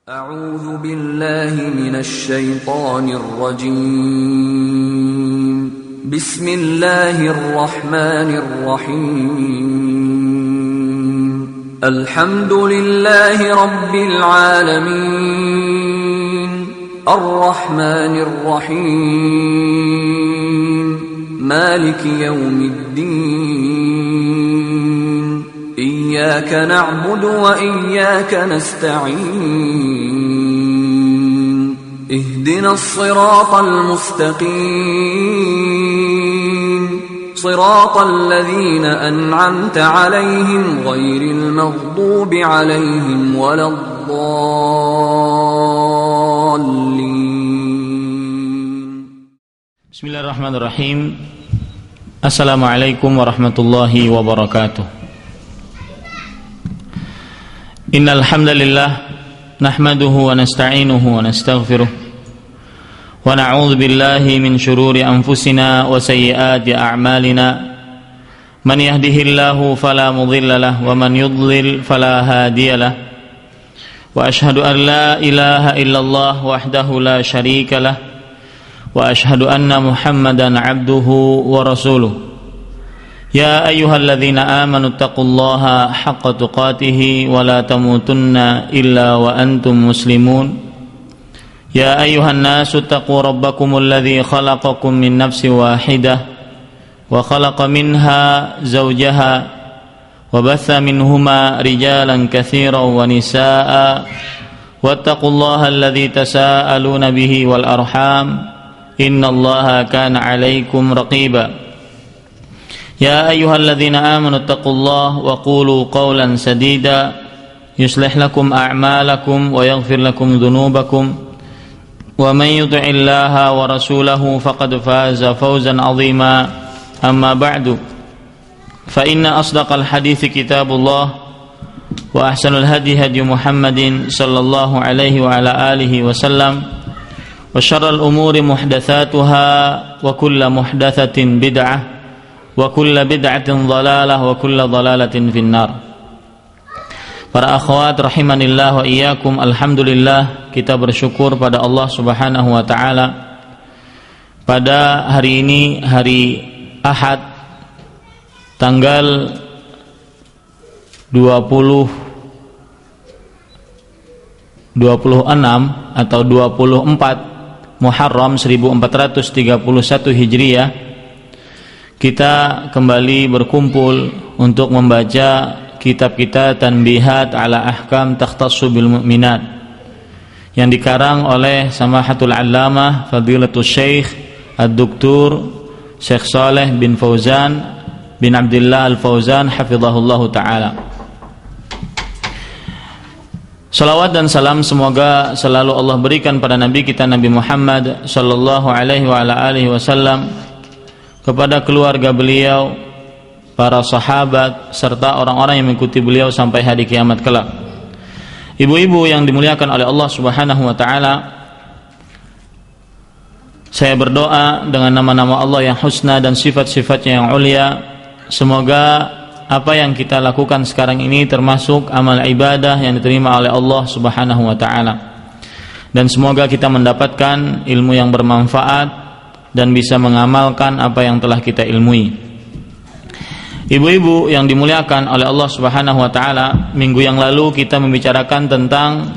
أعوذ بالله من الشيطان الرجيم بسم الله الرحمن الرحيم الحمد لله رب العالمين الرحمن الرحيم مالك يوم الدين إياك نعبد وإياك نستعين اهدنا الصراط المستقيم صراط الذين أنعمت عليهم غير المغضوب عليهم ولا الضالين. Bismillahirrahmanirrahim. Assalamualaikum warahmatullahi wabarakatuh. Innal hamdalillah nahmaduhu wa nasta'inuhu wa nastaghfiruh wa na'udzu billahi min shururi anfusina wa sayyiati a'malina man yahdihillahu fala mudilla lahu wa man yudlil fala hadiya lahu wa ashhadu an la ilaha illallah wahdahu la syarika lahu wa ashhadu anna Muhammadan 'abduhu wa rasuluh. Ya ayyuhalladzina amanu taqullaha haqqa tuqatih wa la tamutunna illa wa antum muslimun. Ya ayyuhan nasu taqu rabbakumul ladzi khalaqakum min nafsin wahidah wa khalaqa minha zawjaha wa batha minhuma rijalan katsiran wa nisaa'a wattaqullaha alladzi tasaaluna bihi wal arham innallaha kana 'alaikum raqiba. Ya ayyuhalladzina amanu taqullaha wa qulu qawlan sadida yuslih lakum a'malakum wa yaghfir lakum dhunubakum wa man yuti'illaha wa rasulahu faqad faza fawzan 'azima. Amma ba'du, fa inna asdaqal hadithi kitabullah wa ahsanul hadi hadi Muhammadin sallallahu alaihi wa ala alihi wa sallam wa syarrul umuri muhdatsatuha wa kullu muhdatsatin bid'ah wa kullu bid'atin dhalalah wa kullu dhalalatin finnar. Para akhwat rahimanillah wa iyyakum, alhamdulillah kita bersyukur pada Allah Subhanahu wa taala pada hari ini, hari Ahad, tanggal 26 atau 24 Muharram 1431 Hijriah, kita kembali berkumpul untuk membaca kitab kita Tanbihat ala Ahkam Takhtassu bil Mu'minat yang dikarang oleh Samahatul Allamah Fadilatul Syekh Ad-Doktor Syekh Saleh bin Fauzan bin Abdullah Al-Fauzan hafizahullahu ta'ala. Salawat dan salam semoga selalu Allah berikan pada Nabi kita Nabi Muhammad sallallahu alaihi wa ala alihi wasallam, kepada keluarga beliau, para sahabat, serta orang-orang yang mengikuti beliau sampai hari kiamat kelak. Ibu-ibu yang dimuliakan oleh Allah Subhanahu wa taala, saya berdoa dengan nama-nama Allah yang husna dan sifat-sifatnya yang ulia, semoga apa yang kita lakukan sekarang ini termasuk amal ibadah yang diterima oleh Allah Subhanahu wa taala, dan semoga kita mendapatkan ilmu yang bermanfaat dan bisa mengamalkan apa yang telah kita ilmui. Ibu-ibu yang dimuliakan oleh Allah Subhanahu wa taala, minggu yang lalu kita membicarakan tentang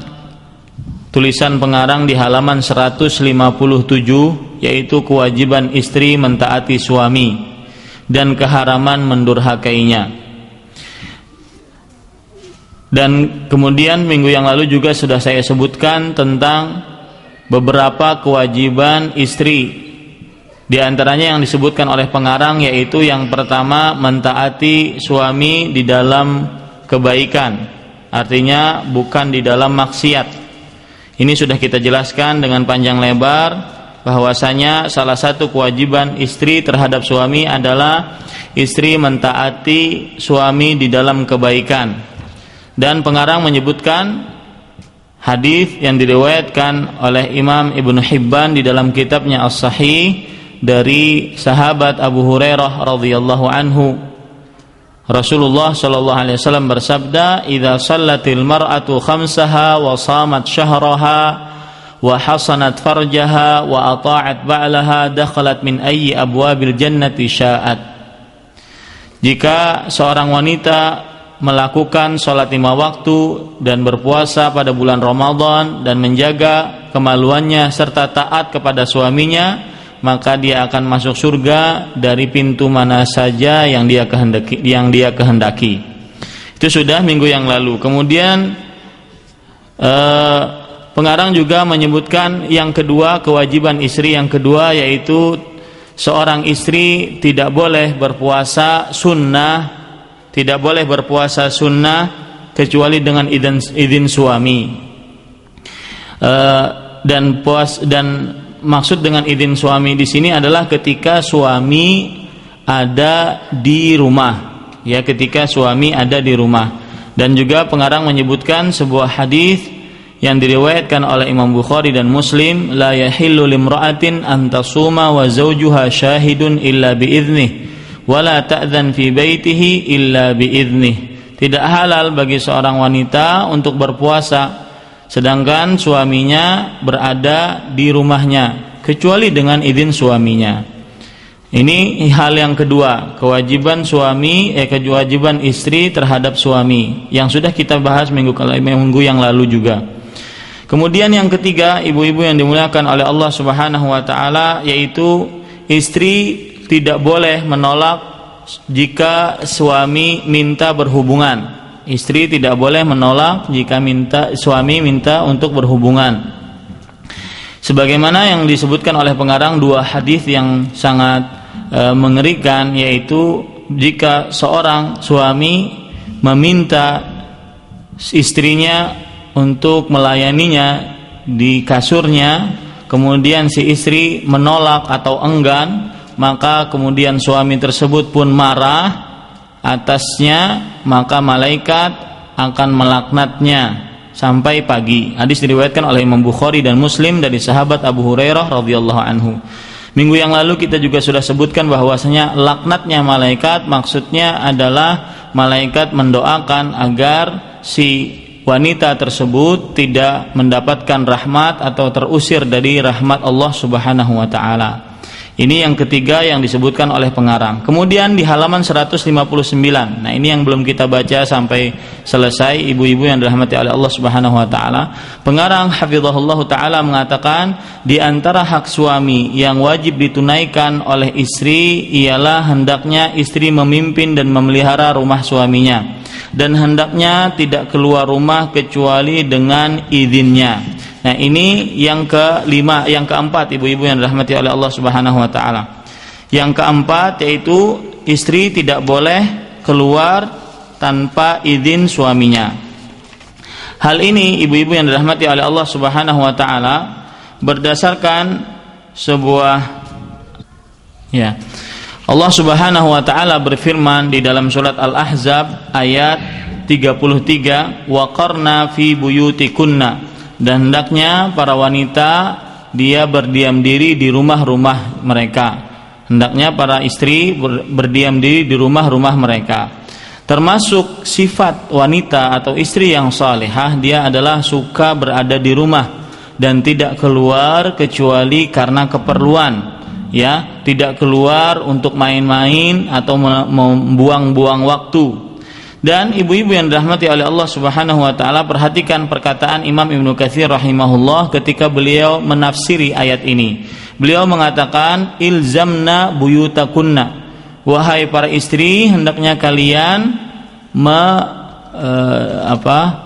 tulisan pengarang di halaman 157, yaitu kewajiban istri mentaati suami dan keharaman mendurhakainya. Dan kemudian minggu yang lalu juga sudah saya sebutkan tentang beberapa kewajiban istri. Di antaranya yang disebutkan oleh pengarang, yaitu yang pertama, mentaati suami di dalam kebaikan, artinya bukan di dalam maksiat. Ini sudah kita jelaskan dengan panjang lebar bahwasanya salah satu kewajiban istri terhadap suami adalah istri mentaati suami di dalam kebaikan. Dan pengarang menyebutkan hadis yang diriwayatkan oleh Imam Ibnu Hibban di dalam kitabnya As-Sahih dari sahabat Abu Hurairah radhiyallahu anhu Rasulullah sallallahu alaihi wasallam bersabda, "Idza shallatil mar'atu khamsaha wa shamat syahraha wa hasanat farjaha wa ata'at ba'laha dakhalat min ayyi abwabil jannati sya'at." Jika seorang wanita melakukan sholat 5 waktu dan berpuasa pada bulan Ramadan dan menjaga kemaluannya serta taat kepada suaminya, maka dia akan masuk surga dari pintu mana saja yang dia kehendaki. Itu sudah minggu yang lalu. Kemudian pengarang juga menyebutkan yang kedua, kewajiban istri yang kedua, yaitu seorang istri tidak boleh berpuasa sunnah, kecuali dengan izin suami. Dan maksud dengan izin suami di sini adalah ketika suami ada di rumah, ya, ketika suami ada di rumah. Dan juga pengarang menyebutkan sebuah hadis yang diriwayatkan oleh Imam Bukhari dan Muslim, la yahillu limra'atin an tasuma wa zawjuha syahidun illa biiznih wala ta'dzan fi baitihi illa biiznih. Tidak halal bagi seorang wanita untuk berpuasa sedangkan suaminya berada di rumahnya kecuali dengan izin suaminya. Ini hal yang kedua, kewajiban istri terhadap suami yang sudah kita bahas minggu yang lalu juga. Kemudian yang ketiga, ibu-ibu yang dimuliakan oleh Allah Subhanahu wa taala, yaitu istri tidak boleh menolak jika suami minta berhubungan. Istri tidak boleh menolak jika suami minta untuk berhubungan. Sebagaimana yang disebutkan oleh pengarang dua hadis yang sangat mengerikan, yaitu jika seorang suami meminta istrinya untuk melayaninya di kasurnya, kemudian si istri menolak atau enggan, maka kemudian suami tersebut pun marah atasnya, maka malaikat akan melaknatnya sampai pagi. Hadis diriwayatkan oleh Imam Bukhari dan Muslim dari sahabat Abu Hurairah radhiyallahu anhu. Minggu yang lalu kita juga sudah sebutkan bahwasanya laknatnya malaikat maksudnya adalah malaikat mendoakan agar si wanita tersebut tidak mendapatkan rahmat atau terusir dari rahmat Allah Subhanahu wa taala. Ini yang ketiga yang disebutkan oleh pengarang. Kemudian di halaman 159. Nah, ini yang belum kita baca sampai selesai, ibu-ibu yang dirahmati oleh Allah Subhanahu wa taala. Pengarang hafizahullah taala mengatakan, di antara hak suami yang wajib ditunaikan oleh istri ialah hendaknya istri memimpin dan memelihara rumah suaminya, dan hendaknya tidak keluar rumah kecuali dengan izinnya. Nah, ini yang kelima, yang keempat, ibu-ibu yang dirahmati oleh Allah Subhanahu wa taala. Yang keempat yaitu istri tidak boleh keluar tanpa izin suaminya. Hal ini, ibu-ibu yang dirahmati oleh Allah Subhanahu wa taala, berdasarkan sebuah Allah Subhanahu wa taala berfirman di dalam surat Al-Ahzab ayat 33, wa qarna fi buyutikunna, dan hendaknya para wanita dia berdiam diri di rumah-rumah mereka. Hendaknya para istri berdiam diri di rumah-rumah mereka. Termasuk sifat wanita atau istri yang salihah, dia adalah suka berada di rumah dan tidak keluar kecuali karena keperluan, ya, tidak keluar untuk main-main atau membuang-buang waktu. Dan ibu-ibu yang dirahmati oleh Allah Subhanahu wa taala, perhatikan perkataan Imam Ibnu Katsir rahimahullah ketika beliau menafsiri ayat ini. Beliau mengatakan, ilzamna buyutakunna, wahai para istri, hendaknya kalian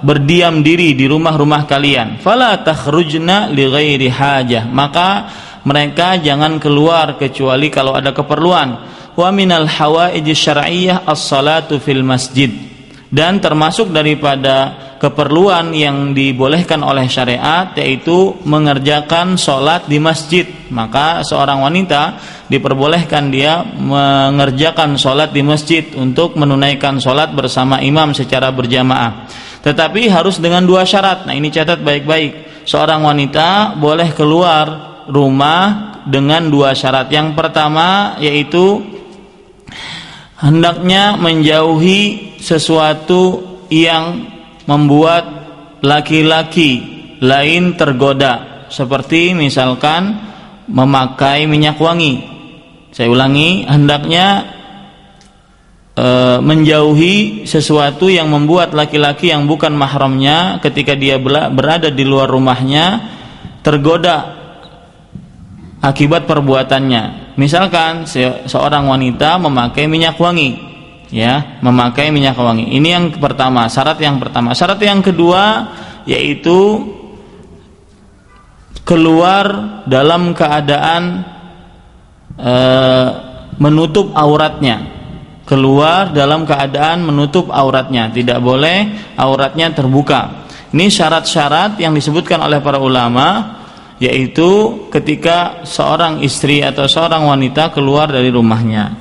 berdiam diri di rumah-rumah kalian. Fala takhrujna li ghairi hajah, maka mereka jangan keluar kecuali kalau ada keperluan. Wa minal hawaij syar'iyyah as-salatu fil masjid, dan termasuk daripada keperluan yang dibolehkan oleh syariat yaitu mengerjakan sholat di masjid. Maka seorang wanita diperbolehkan dia mengerjakan sholat di masjid untuk menunaikan sholat bersama imam secara berjamaah, tetapi harus dengan dua syarat. Nah, ini catat baik-baik. Seorang wanita boleh keluar rumah dengan dua syarat. Yang pertama yaitu hendaknya menjauhi sesuatu yang membuat laki-laki lain tergoda, seperti misalkan memakai minyak wangi. Saya ulangi, hendaknya menjauhi sesuatu yang membuat laki-laki yang bukan mahramnya ketika dia berada di luar rumahnya tergoda akibat perbuatannya. Misalkan seorang wanita memakai minyak wangi, ya, memakai minyak wangi. Ini yang pertama, syarat yang pertama. Syarat yang kedua yaitu keluar dalam keadaan menutup auratnya. Keluar dalam keadaan menutup auratnya, tidak boleh auratnya terbuka. Ini syarat-syarat yang disebutkan oleh para ulama, yaitu ketika seorang istri atau seorang wanita keluar dari rumahnya.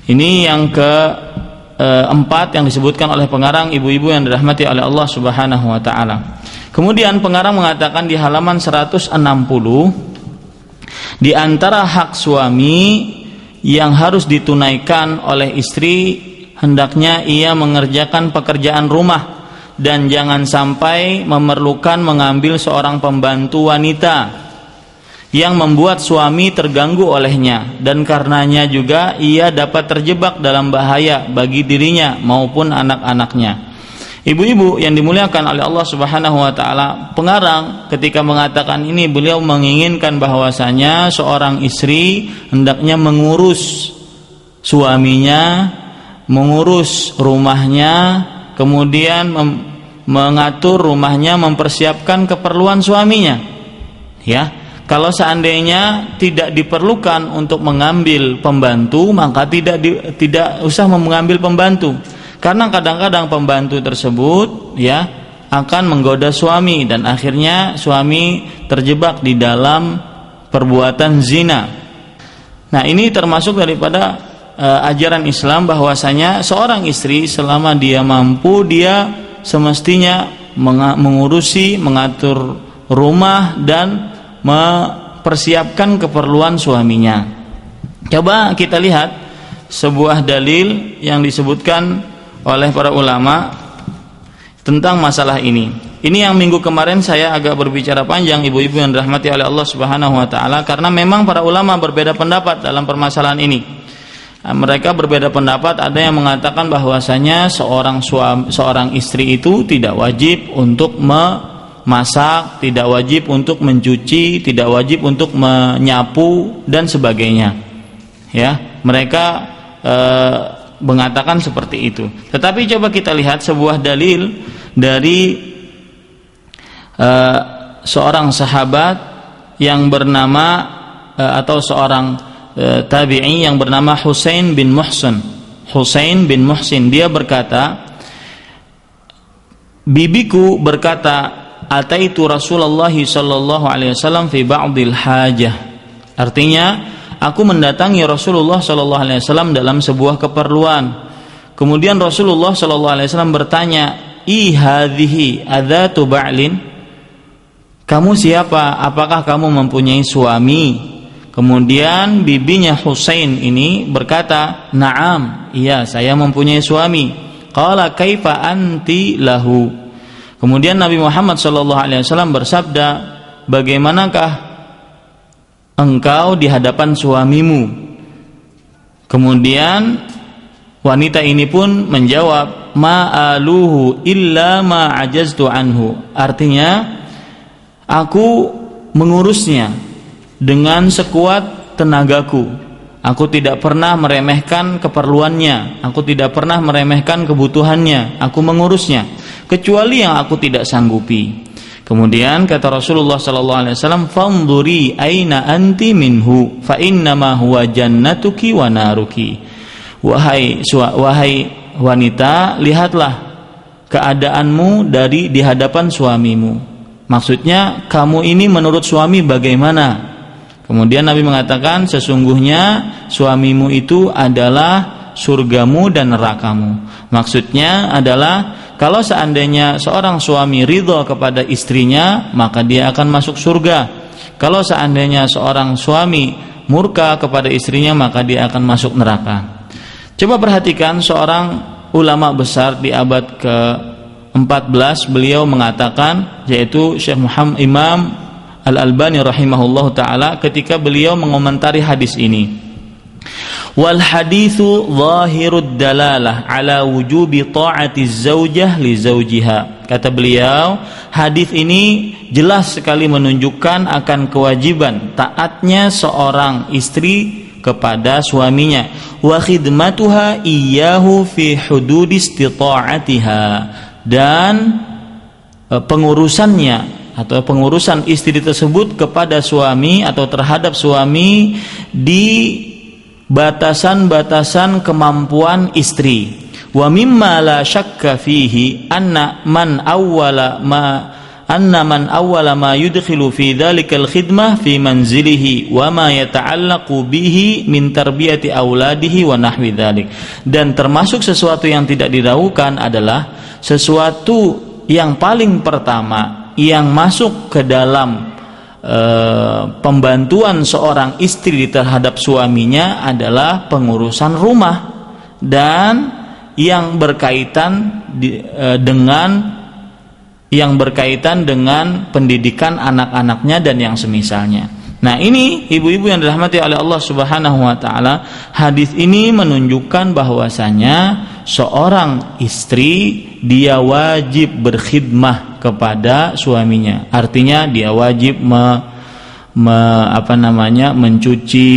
Ini yang keempat yang disebutkan oleh pengarang, ibu-ibu yang dirahmati oleh Allah Subhanahu wa taala. Kemudian pengarang mengatakan di halaman 160, di antara hak suami yang harus ditunaikan oleh istri, hendaknya ia mengerjakan pekerjaan rumah dan jangan sampai memerlukan mengambil seorang pembantu wanita yang membuat suami terganggu olehnya, dan karenanya juga ia dapat terjebak dalam bahaya bagi dirinya maupun anak-anaknya. Ibu-ibu yang dimuliakan oleh Allah Subhanahu wa taala, pengarang ketika mengatakan ini, beliau menginginkan bahwasanya seorang istri hendaknya mengurus suaminya, mengurus rumahnya, kemudian mengatur rumahnya, mempersiapkan keperluan suaminya. Ya, kalau seandainya tidak diperlukan untuk mengambil pembantu, maka tidak usah mengambil pembantu. Karena kadang-kadang pembantu tersebut ya akan menggoda suami dan akhirnya suami terjebak di dalam perbuatan zina. Nah, ini termasuk daripada ajaran Islam bahwasanya seorang istri selama dia mampu, dia semestinya mengurusi, mengatur rumah dan mempersiapkan keperluan suaminya. Coba kita lihat sebuah dalil yang disebutkan oleh para ulama tentang masalah ini. Ini yang minggu kemarin saya agak berbicara panjang, ibu-ibu yang dirahmati oleh Allah Subhanahu wa taala, karena memang para ulama berbeda pendapat dalam permasalahan ini. Mereka berbeda pendapat, ada yang mengatakan bahwasanya seorang istri itu tidak wajib untuk memasak, tidak wajib untuk mencuci, tidak wajib untuk menyapu dan sebagainya. Ya, mereka mengatakan seperti itu. Tetapi coba kita lihat sebuah dalil dari seorang sahabat yang bernama atau seorang tabi'i yang bernama Husain bin Muhsin. Husain bin Muhsin, dia berkata, bibiku berkata, ataitu Rasulullah sallallahu alaihi wasallam fi ba'dil hajah. Artinya, aku mendatangi Rasulullah sallallahu alaihi wasallam dalam sebuah keperluan. Kemudian Rasulullah sallallahu alaihi wasallam bertanya, "I hadhihi adzatu ba'lin?" Kamu siapa? Apakah kamu mempunyai suami? Kemudian bibinya Husain ini berkata, "Na'am, iya, saya mempunyai suami." Qala kaifa anti lahu? Kemudian Nabi Muhammad sallallahu alaihi wasallam bersabda, "Bagaimanakah engkau di hadapan suamimu?" Kemudian wanita ini pun menjawab, "Ma'aluhu illa ma ajaztu anhu." Artinya, aku mengurusnya dengan sekuat tenagaku. Aku tidak pernah meremehkan keperluannya, aku tidak pernah meremehkan kebutuhannya, aku mengurusnya kecuali yang aku tidak sanggupi. Kemudian kata Rasulullah sallallahu alaihi wasallam, "Fanzuri aina anti minhu, fa innama huwa jannatuki wa naruki." Wahai wanita, lihatlah keadaanmu di hadapan suamimu. Maksudnya, kamu ini menurut suami bagaimana? Kemudian Nabi mengatakan, sesungguhnya suamimu itu adalah surgamu dan nerakamu. Maksudnya adalah, kalau seandainya seorang suami ridho kepada istrinya, maka dia akan masuk surga. Kalau seandainya seorang suami murka kepada istrinya, maka dia akan masuk neraka. Coba perhatikan seorang ulama besar di abad ke-14, beliau mengatakan, yaitu Syekh Muhammad Imam Al-Albani rahimahullahu taala, ketika beliau mengomentari hadis ini, wal haditsu zahirud dalalah ala wujubi ta'atiz zaujah li zaujiha. Kata beliau, hadis ini jelas sekali menunjukkan akan kewajiban taatnya seorang istri kepada suaminya, wa khidmatuha iyyahu fi hudud istita'atiha, dan pengurusannya atau pengurusan istri tersebut kepada suami atau terhadap suami di batasan-batasan kemampuan istri. Wa mimma la syakka fihi anna man awwala ma yudkhilu fi dhalikal khidmah fi manzilihi wa ma yata'allaqu bihi min tarbiyati auladihi wa nahwi dhalik. Dan termasuk sesuatu yang tidak diragukan adalah sesuatu yang paling pertama yang masuk ke dalam pembantuan seorang istri terhadap suaminya adalah pengurusan rumah dan yang berkaitan dengan pendidikan anak-anaknya dan yang semisalnya. Nah, ini ibu-ibu yang dirahmati oleh Allah Subhanahu wa taala, hadis ini menunjukkan bahwasanya seorang istri dia wajib berkhidmah kepada suaminya. Artinya dia wajib mencuci,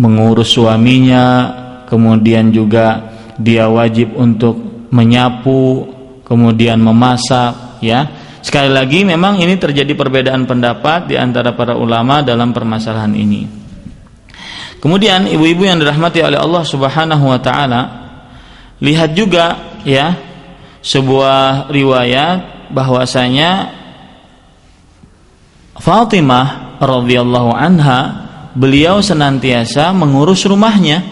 mengurus suaminya, kemudian juga dia wajib untuk menyapu, kemudian memasak, ya. Sekali lagi memang ini terjadi perbedaan pendapat di antara para ulama dalam permasalahan ini. Kemudian ibu-ibu yang dirahmati oleh Allah Subhanahu wa taala, lihat juga ya sebuah riwayat bahwasanya Fatimah radhiyallahu anha, beliau senantiasa mengurus rumahnya.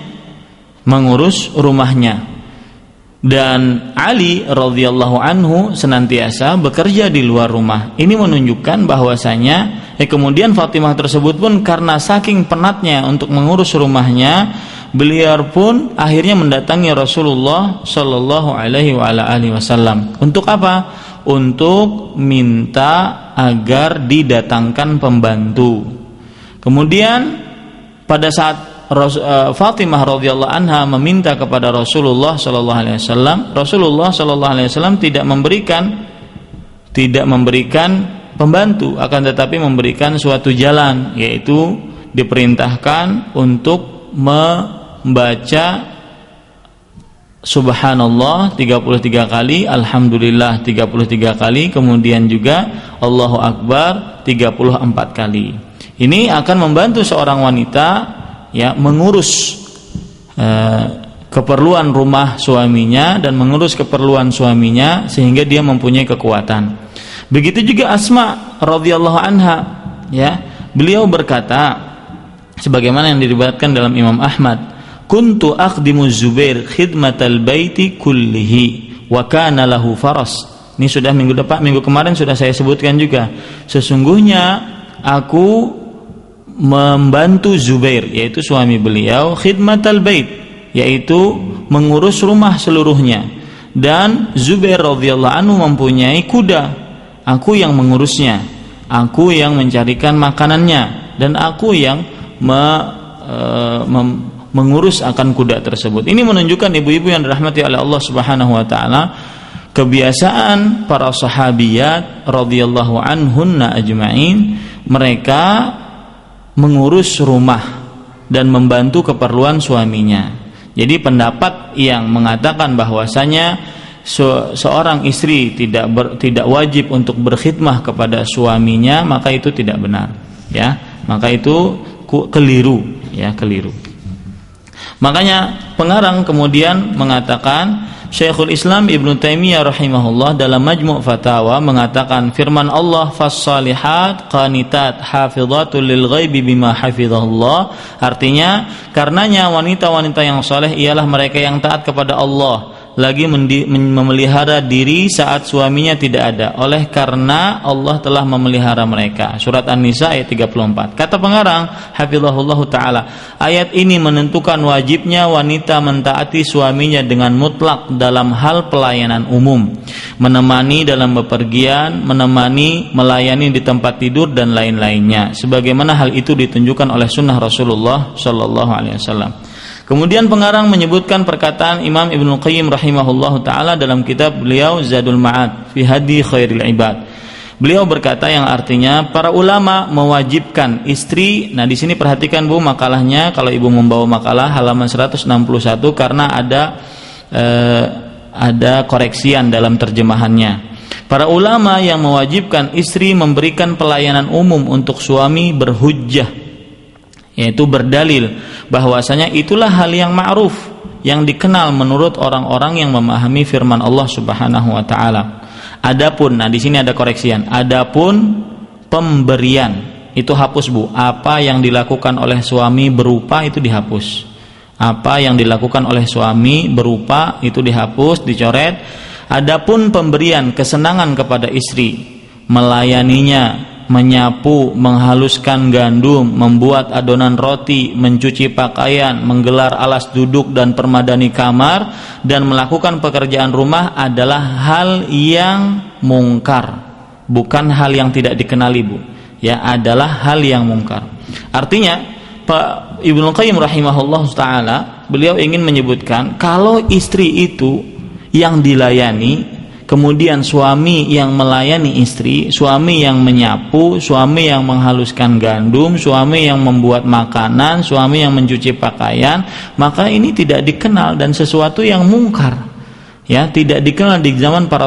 Dan Ali radhiyallahu anhu senantiasa bekerja di luar rumah. Ini menunjukkan bahwasanya kemudian Fatimah tersebut pun karena saking penatnya untuk mengurus rumahnya, beliau pun akhirnya mendatangi Rasulullah sallallahu alaihi wasallam. Untuk apa? Untuk minta agar didatangkan pembantu. Kemudian pada saat Fatimah radhiyallahu anha meminta kepada Rasulullah sallallahu alaihi wasallam, Rasulullah sallallahu alaihi wasallam tidak memberikan pembantu, akan tetapi memberikan suatu jalan, yaitu diperintahkan untuk membaca subhanallah 33 kali, alhamdulillah 33 kali, kemudian juga Allahu akbar 34 kali. Ini akan membantu seorang wanita ya mengurus keperluan rumah suaminya dan mengurus keperluan suaminya sehingga dia mempunyai kekuatan. Begitu juga Asma radhiyallahu anha, ya, beliau berkata sebagaimana yang diriwayatkan dalam Imam Ahmad, kuntu akhdimu Zubair khidmatal baiti kullihi wa kana lahu faras. Ini sudah minggu kemarin sudah saya sebutkan juga. Sesungguhnya aku membantu Zubair, yaitu suami beliau, khidmatal bait, yaitu mengurus rumah seluruhnya, dan Zubair radhiyallahu anhu mempunyai kuda, aku yang mengurusnya, aku yang mencarikan makanannya, dan aku yang mengurus akan kuda tersebut. Ini menunjukkan ibu-ibu yang dirahmati oleh Allah Subhanahu wa taala, kebiasaan para sahabiyat radhiyallahu anhunna ajma'in, mereka mengurus rumah dan membantu keperluan suaminya. Jadi pendapat yang mengatakan bahwasanya seorang istri tidak wajib untuk berkhidmah kepada suaminya, maka itu tidak benar, ya. Maka itu keliru, ya, keliru. Makanya pengarang kemudian mengatakan, Syekhul Islam Ibnu Taimiyah rahimahullah dalam Majmu' Fatawa mengatakan, firman Allah fas-salihat qanitat hafidhatul lil ghaibi bima hafizahullah, artinya karenanya wanita-wanita yang saleh ialah mereka yang taat kepada Allah, lagi memelihara diri saat suaminya tidak ada, oleh karena Allah telah memelihara mereka. Surat An-Nisa ayat 34. Kata pengarang hafizahullah taala, ayat ini menentukan wajibnya wanita mentaati suaminya dengan mutlak dalam hal pelayanan umum, menemani dalam bepergian, melayani di tempat tidur dan lain-lainnya, sebagaimana hal itu ditunjukkan oleh sunnah Rasulullah sallallahu alaihi wasallam. Kemudian pengarang menyebutkan perkataan Imam Ibnu Qayyim rahimahullahu taala dalam kitab beliau Zadul Ma'ad fi Hadi Khairil Ibad. Beliau berkata yang artinya para ulama mewajibkan istri. Nah, di sini perhatikan Bu makalahnya, kalau Ibu membawa makalah halaman 161 karena ada koreksian dalam terjemahannya. Para ulama yang mewajibkan istri memberikan pelayanan umum untuk suami berhujjah, yaitu berdalil bahwasanya itulah hal yang ma'ruf, yang dikenal menurut orang-orang yang memahami firman Allah Subhanahu wa taala. Adapun, nah di sini ada koreksian. Adapun pemberian itu hapus Bu. Apa yang dilakukan oleh suami berupa itu dihapus. Apa yang dilakukan oleh suami berupa itu dihapus, dicoret. Adapun pemberian kesenangan kepada istri, melayaninya, menyapu, menghaluskan gandum, membuat adonan roti, mencuci pakaian, menggelar alas duduk dan permadani kamar, dan melakukan pekerjaan rumah adalah hal yang mungkar, bukan hal yang tidak dikenali Bu. Ya, adalah hal yang mungkar. Artinya Pak Ibnu Qayyim rahimahullah taala, beliau ingin menyebutkan kalau istri itu yang dilayani, kemudian suami yang melayani istri, suami yang menyapu, suami yang menghaluskan gandum, suami yang membuat makanan, suami yang mencuci pakaian, maka ini tidak dikenal dan sesuatu yang mungkar. Ya, tidak dikenal di zaman para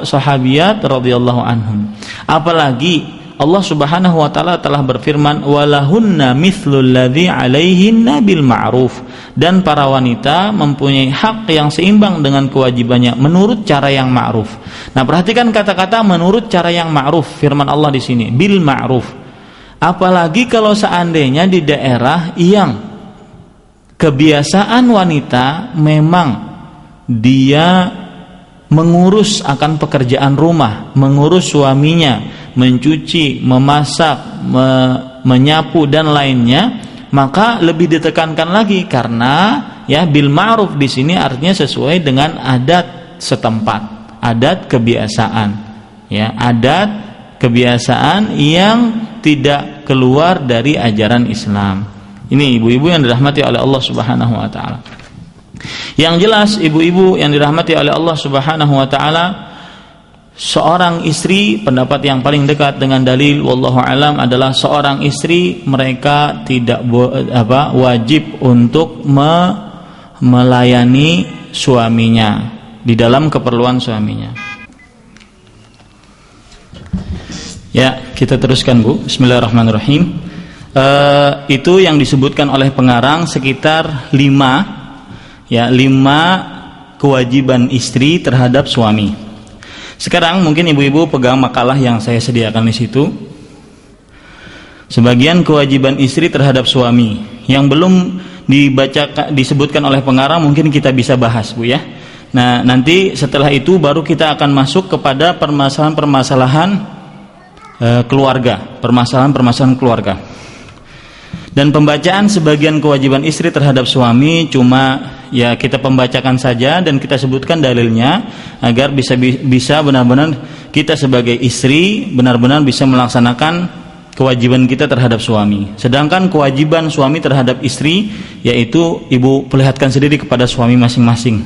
sahabiat radhiyallahu anhum. Apalagi Allah Subhanahu wa taala telah berfirman, walahunna mithlul ladzi 'alaihinna bil ma'ruf, dan para wanita mempunyai hak yang seimbang dengan kewajibannya menurut cara yang ma'ruf. Nah, perhatikan kata-kata menurut cara yang ma'ruf, firman Allah di sini bil ma'ruf. Apalagi kalau seandainya di daerah yang kebiasaan wanita memang dia mengurus akan pekerjaan rumah, mengurus suaminya, mencuci, memasak, menyapu dan lainnya, maka lebih ditekankan lagi karena ya bil ma'ruf di sini artinya sesuai dengan adat setempat, adat kebiasaan. Ya, adat kebiasaan yang tidak keluar dari ajaran Islam. Ini ibu-ibu yang dirahmati oleh Allah Subhanahu wa taala. Yang jelas ibu-ibu yang dirahmati oleh Allah Subhanahu wa taala, seorang istri, pendapat yang paling dekat dengan dalil wallahu alam adalah seorang istri mereka tidak wajib untuk melayani suaminya di dalam keperluan suaminya. Ya, kita teruskan Bu. Bismillahirrahmanirrahim. Itu yang disebutkan oleh pengarang sekitar 5 kewajiban istri terhadap suami. Sekarang mungkin ibu-ibu pegang makalah yang saya sediakan di situ. Sebagian kewajiban istri terhadap suami yang belum disebutkan oleh pengarang mungkin kita bisa bahas Bu ya. Nah, nanti setelah itu baru kita akan masuk kepada permasalahan-permasalahan permasalahan keluarga. Dan pembacaan sebagian kewajiban istri terhadap suami cuma ya kita pembacakan saja dan kita sebutkan dalilnya agar bisa benar-benar kita sebagai istri benar-benar bisa melaksanakan kewajiban kita terhadap suami. Sedangkan kewajiban suami terhadap istri yaitu ibu perlihatkan sendiri kepada suami masing-masing.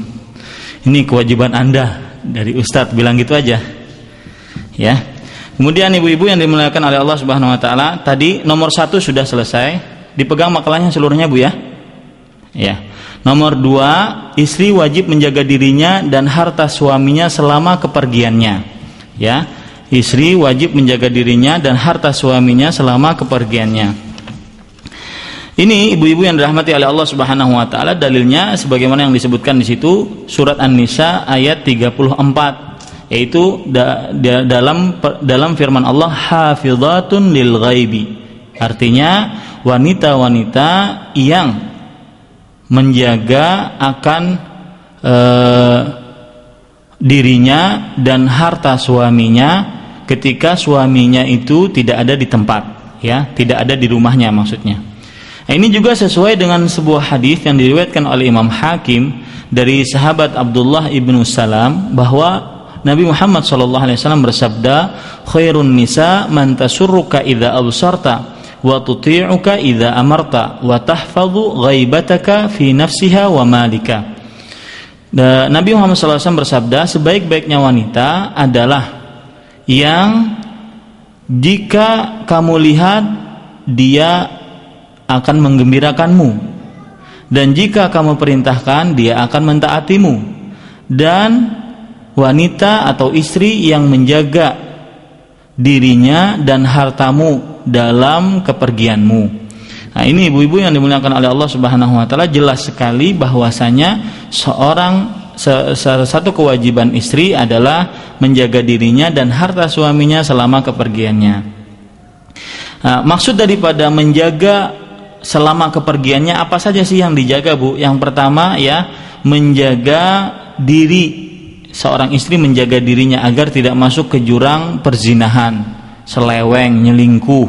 Ini kewajiban Anda, dari Ustadz bilang gitu aja. Ya. Kemudian ibu-ibu yang dimuliakan oleh Allah Subhanahu wa taala, tadi nomor 1 sudah selesai. Dipegang makalahnya seluruhnya Bu ya. Ya. Nomor 2, istri wajib menjaga dirinya dan harta suaminya selama kepergiannya. Ya. Istri wajib menjaga dirinya dan harta suaminya selama kepergiannya. Ini ibu-ibu yang dirahmati oleh Allah Subhanahu wa taala, dalilnya sebagaimana yang disebutkan di situ surat An-Nisa ayat 34, yaitu dalam firman Allah hafizatun lil ghaibi. Artinya wanita-wanita yang menjaga akan dirinya dan harta suaminya ketika suaminya itu tidak ada di tempat, ya, tidak ada di rumahnya maksudnya. Nah, ini juga sesuai dengan sebuah hadis yang diriwayatkan oleh Imam Hakim dari sahabat Abdullah ibnu Salam bahwa Nabi Muhammad SAW bersabda, khairun nisa man tasurruka idza absarta wa tuti'uka idza amarta wa tahfazu ghaibataka fi nafsiha wa malika. Nabi Muhammad SAW bersabda, sebaik-baiknya wanita adalah yang jika kamu lihat dia akan menggembirakanmu, dan jika kamu perintahkan dia akan mentaatimu, dan wanita atau istri yang menjaga dirinya dan hartamu dalam kepergianmu. Nah, ini ibu-ibu yang dimuliakan oleh Allah Subhanahu wa taala, jelas sekali bahwasanya salah satu kewajiban istri adalah menjaga dirinya dan harta suaminya selama kepergiannya. Nah, maksud daripada menjaga selama kepergiannya apa saja sih yang dijaga, Bu? Yang pertama, ya, menjaga diri. Seorang istri menjaga dirinya agar tidak masuk ke jurang perzinahan, seleweng, nyelingkuh.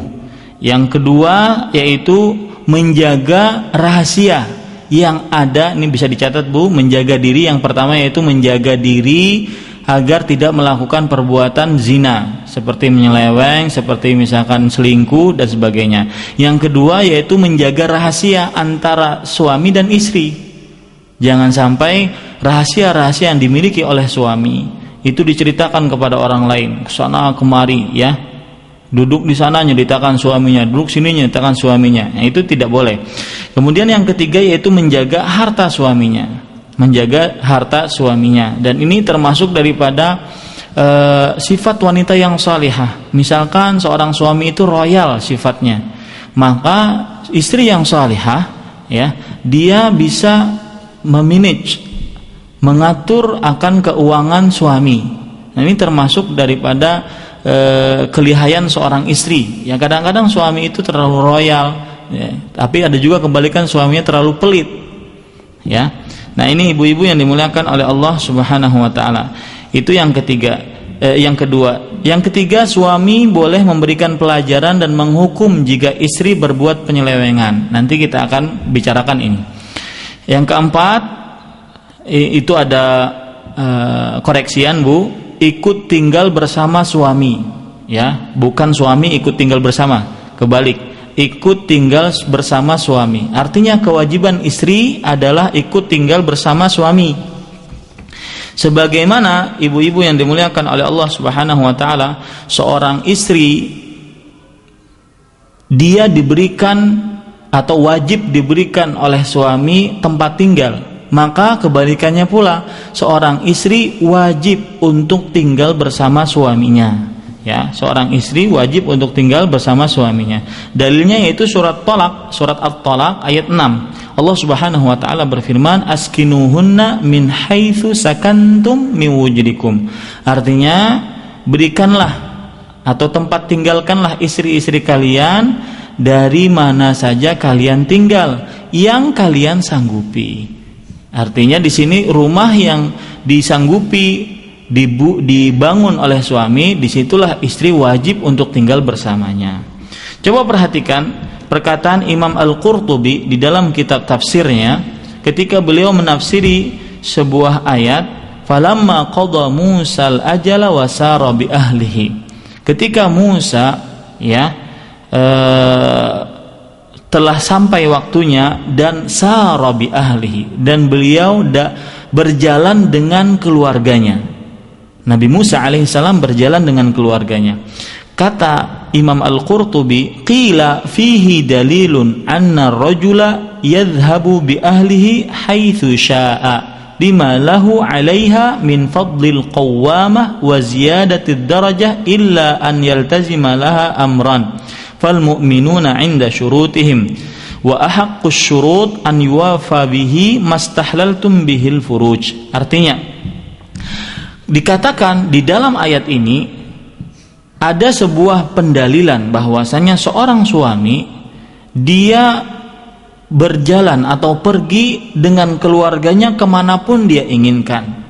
Yang kedua yaitu menjaga rahasia yang ada. Ini bisa dicatat, Bu, menjaga diri yang pertama yaitu menjaga diri agar tidak melakukan perbuatan zina seperti menyeleweng, seperti misalkan selingkuh dan sebagainya. Yang kedua yaitu menjaga rahasia antara suami dan istri. Jangan sampai rahasia-rahasia yang dimiliki oleh suami itu diceritakan kepada orang lain, kesana kemari, ya. Duduk di sana nyeritakan suaminya, duduk sini nyeritakan suaminya. Nah, itu tidak boleh. Kemudian yang ketiga yaitu menjaga harta suaminya, menjaga harta suaminya. Dan ini termasuk daripada sifat wanita yang salihah. Misalkan seorang suami itu royal sifatnya, maka istri yang salihah, ya, dia bisa memanage, mengatur akan keuangan suami. Nah, ini termasuk daripada kelihayan seorang istri. Ya, kadang-kadang suami itu terlalu royal, ya, tapi ada juga kebalikan, suaminya terlalu pelit, ya. Nah, ini ibu-ibu yang dimuliakan oleh Allah Subhanahu wa taala. Itu yang ketiga. Yang kedua, yang ketiga, suami boleh memberikan pelajaran dan menghukum jika istri berbuat penyelewengan. Nanti kita akan bicarakan ini. Yang keempat, itu ada koreksian, Bu, ikut tinggal bersama suami, ya, bukan suami ikut tinggal bersama, kebalik, ikut tinggal bersama suami. Artinya kewajiban istri adalah ikut tinggal bersama suami. Sebagaimana ibu-ibu yang dimuliakan oleh Allah Subhanahu wa taala, seorang istri dia diberikan atau wajib diberikan oleh suami tempat tinggal, maka kebalikannya pula seorang istri wajib untuk tinggal bersama suaminya, ya, seorang istri wajib untuk tinggal bersama suaminya. Dalilnya yaitu surat Thalaq, surat At-Thalaq ayat 6. Allah Subhanahu wa taala berfirman, askinuhunna min haitsu sakantum min wujdikum. Artinya, berikanlah atau tempat tinggalkanlah istri-istri kalian dari mana saja kalian tinggal yang kalian sanggupi. Artinya di sini rumah yang disanggupi dibangun oleh suami, disitulah istri wajib untuk tinggal bersamanya. Coba perhatikan perkataan Imam Al-Qurtubi di dalam kitab tafsirnya ketika beliau menafsiri sebuah ayat, falamma qada Musal ajala wa sara bi ahlihi. Ketika Musa, ya, telah sampai waktunya dan sara bi ahlihi, dan beliau berjalan dengan keluarganya. Nabi Musa alaihissalam berjalan dengan keluarganya. Kata Imam Al-Qurtubi, qila fihi dalilun anna rajula yadhhabu bi ahlihi haitsu syaa lima lahu 'alaiha min fadlil qawwamah wa ziyadati darajah illa an yaltazima laha amran fal mu'minuna 'inda syurutihim wa ahaqqus syurut an yuwafa bihi mastahlaltum bihil furuj. Artinya, dikatakan di dalam ayat ini ada sebuah pendalilan bahwasanya seorang suami dia berjalan atau pergi dengan keluarganya kemanapun dia inginkan,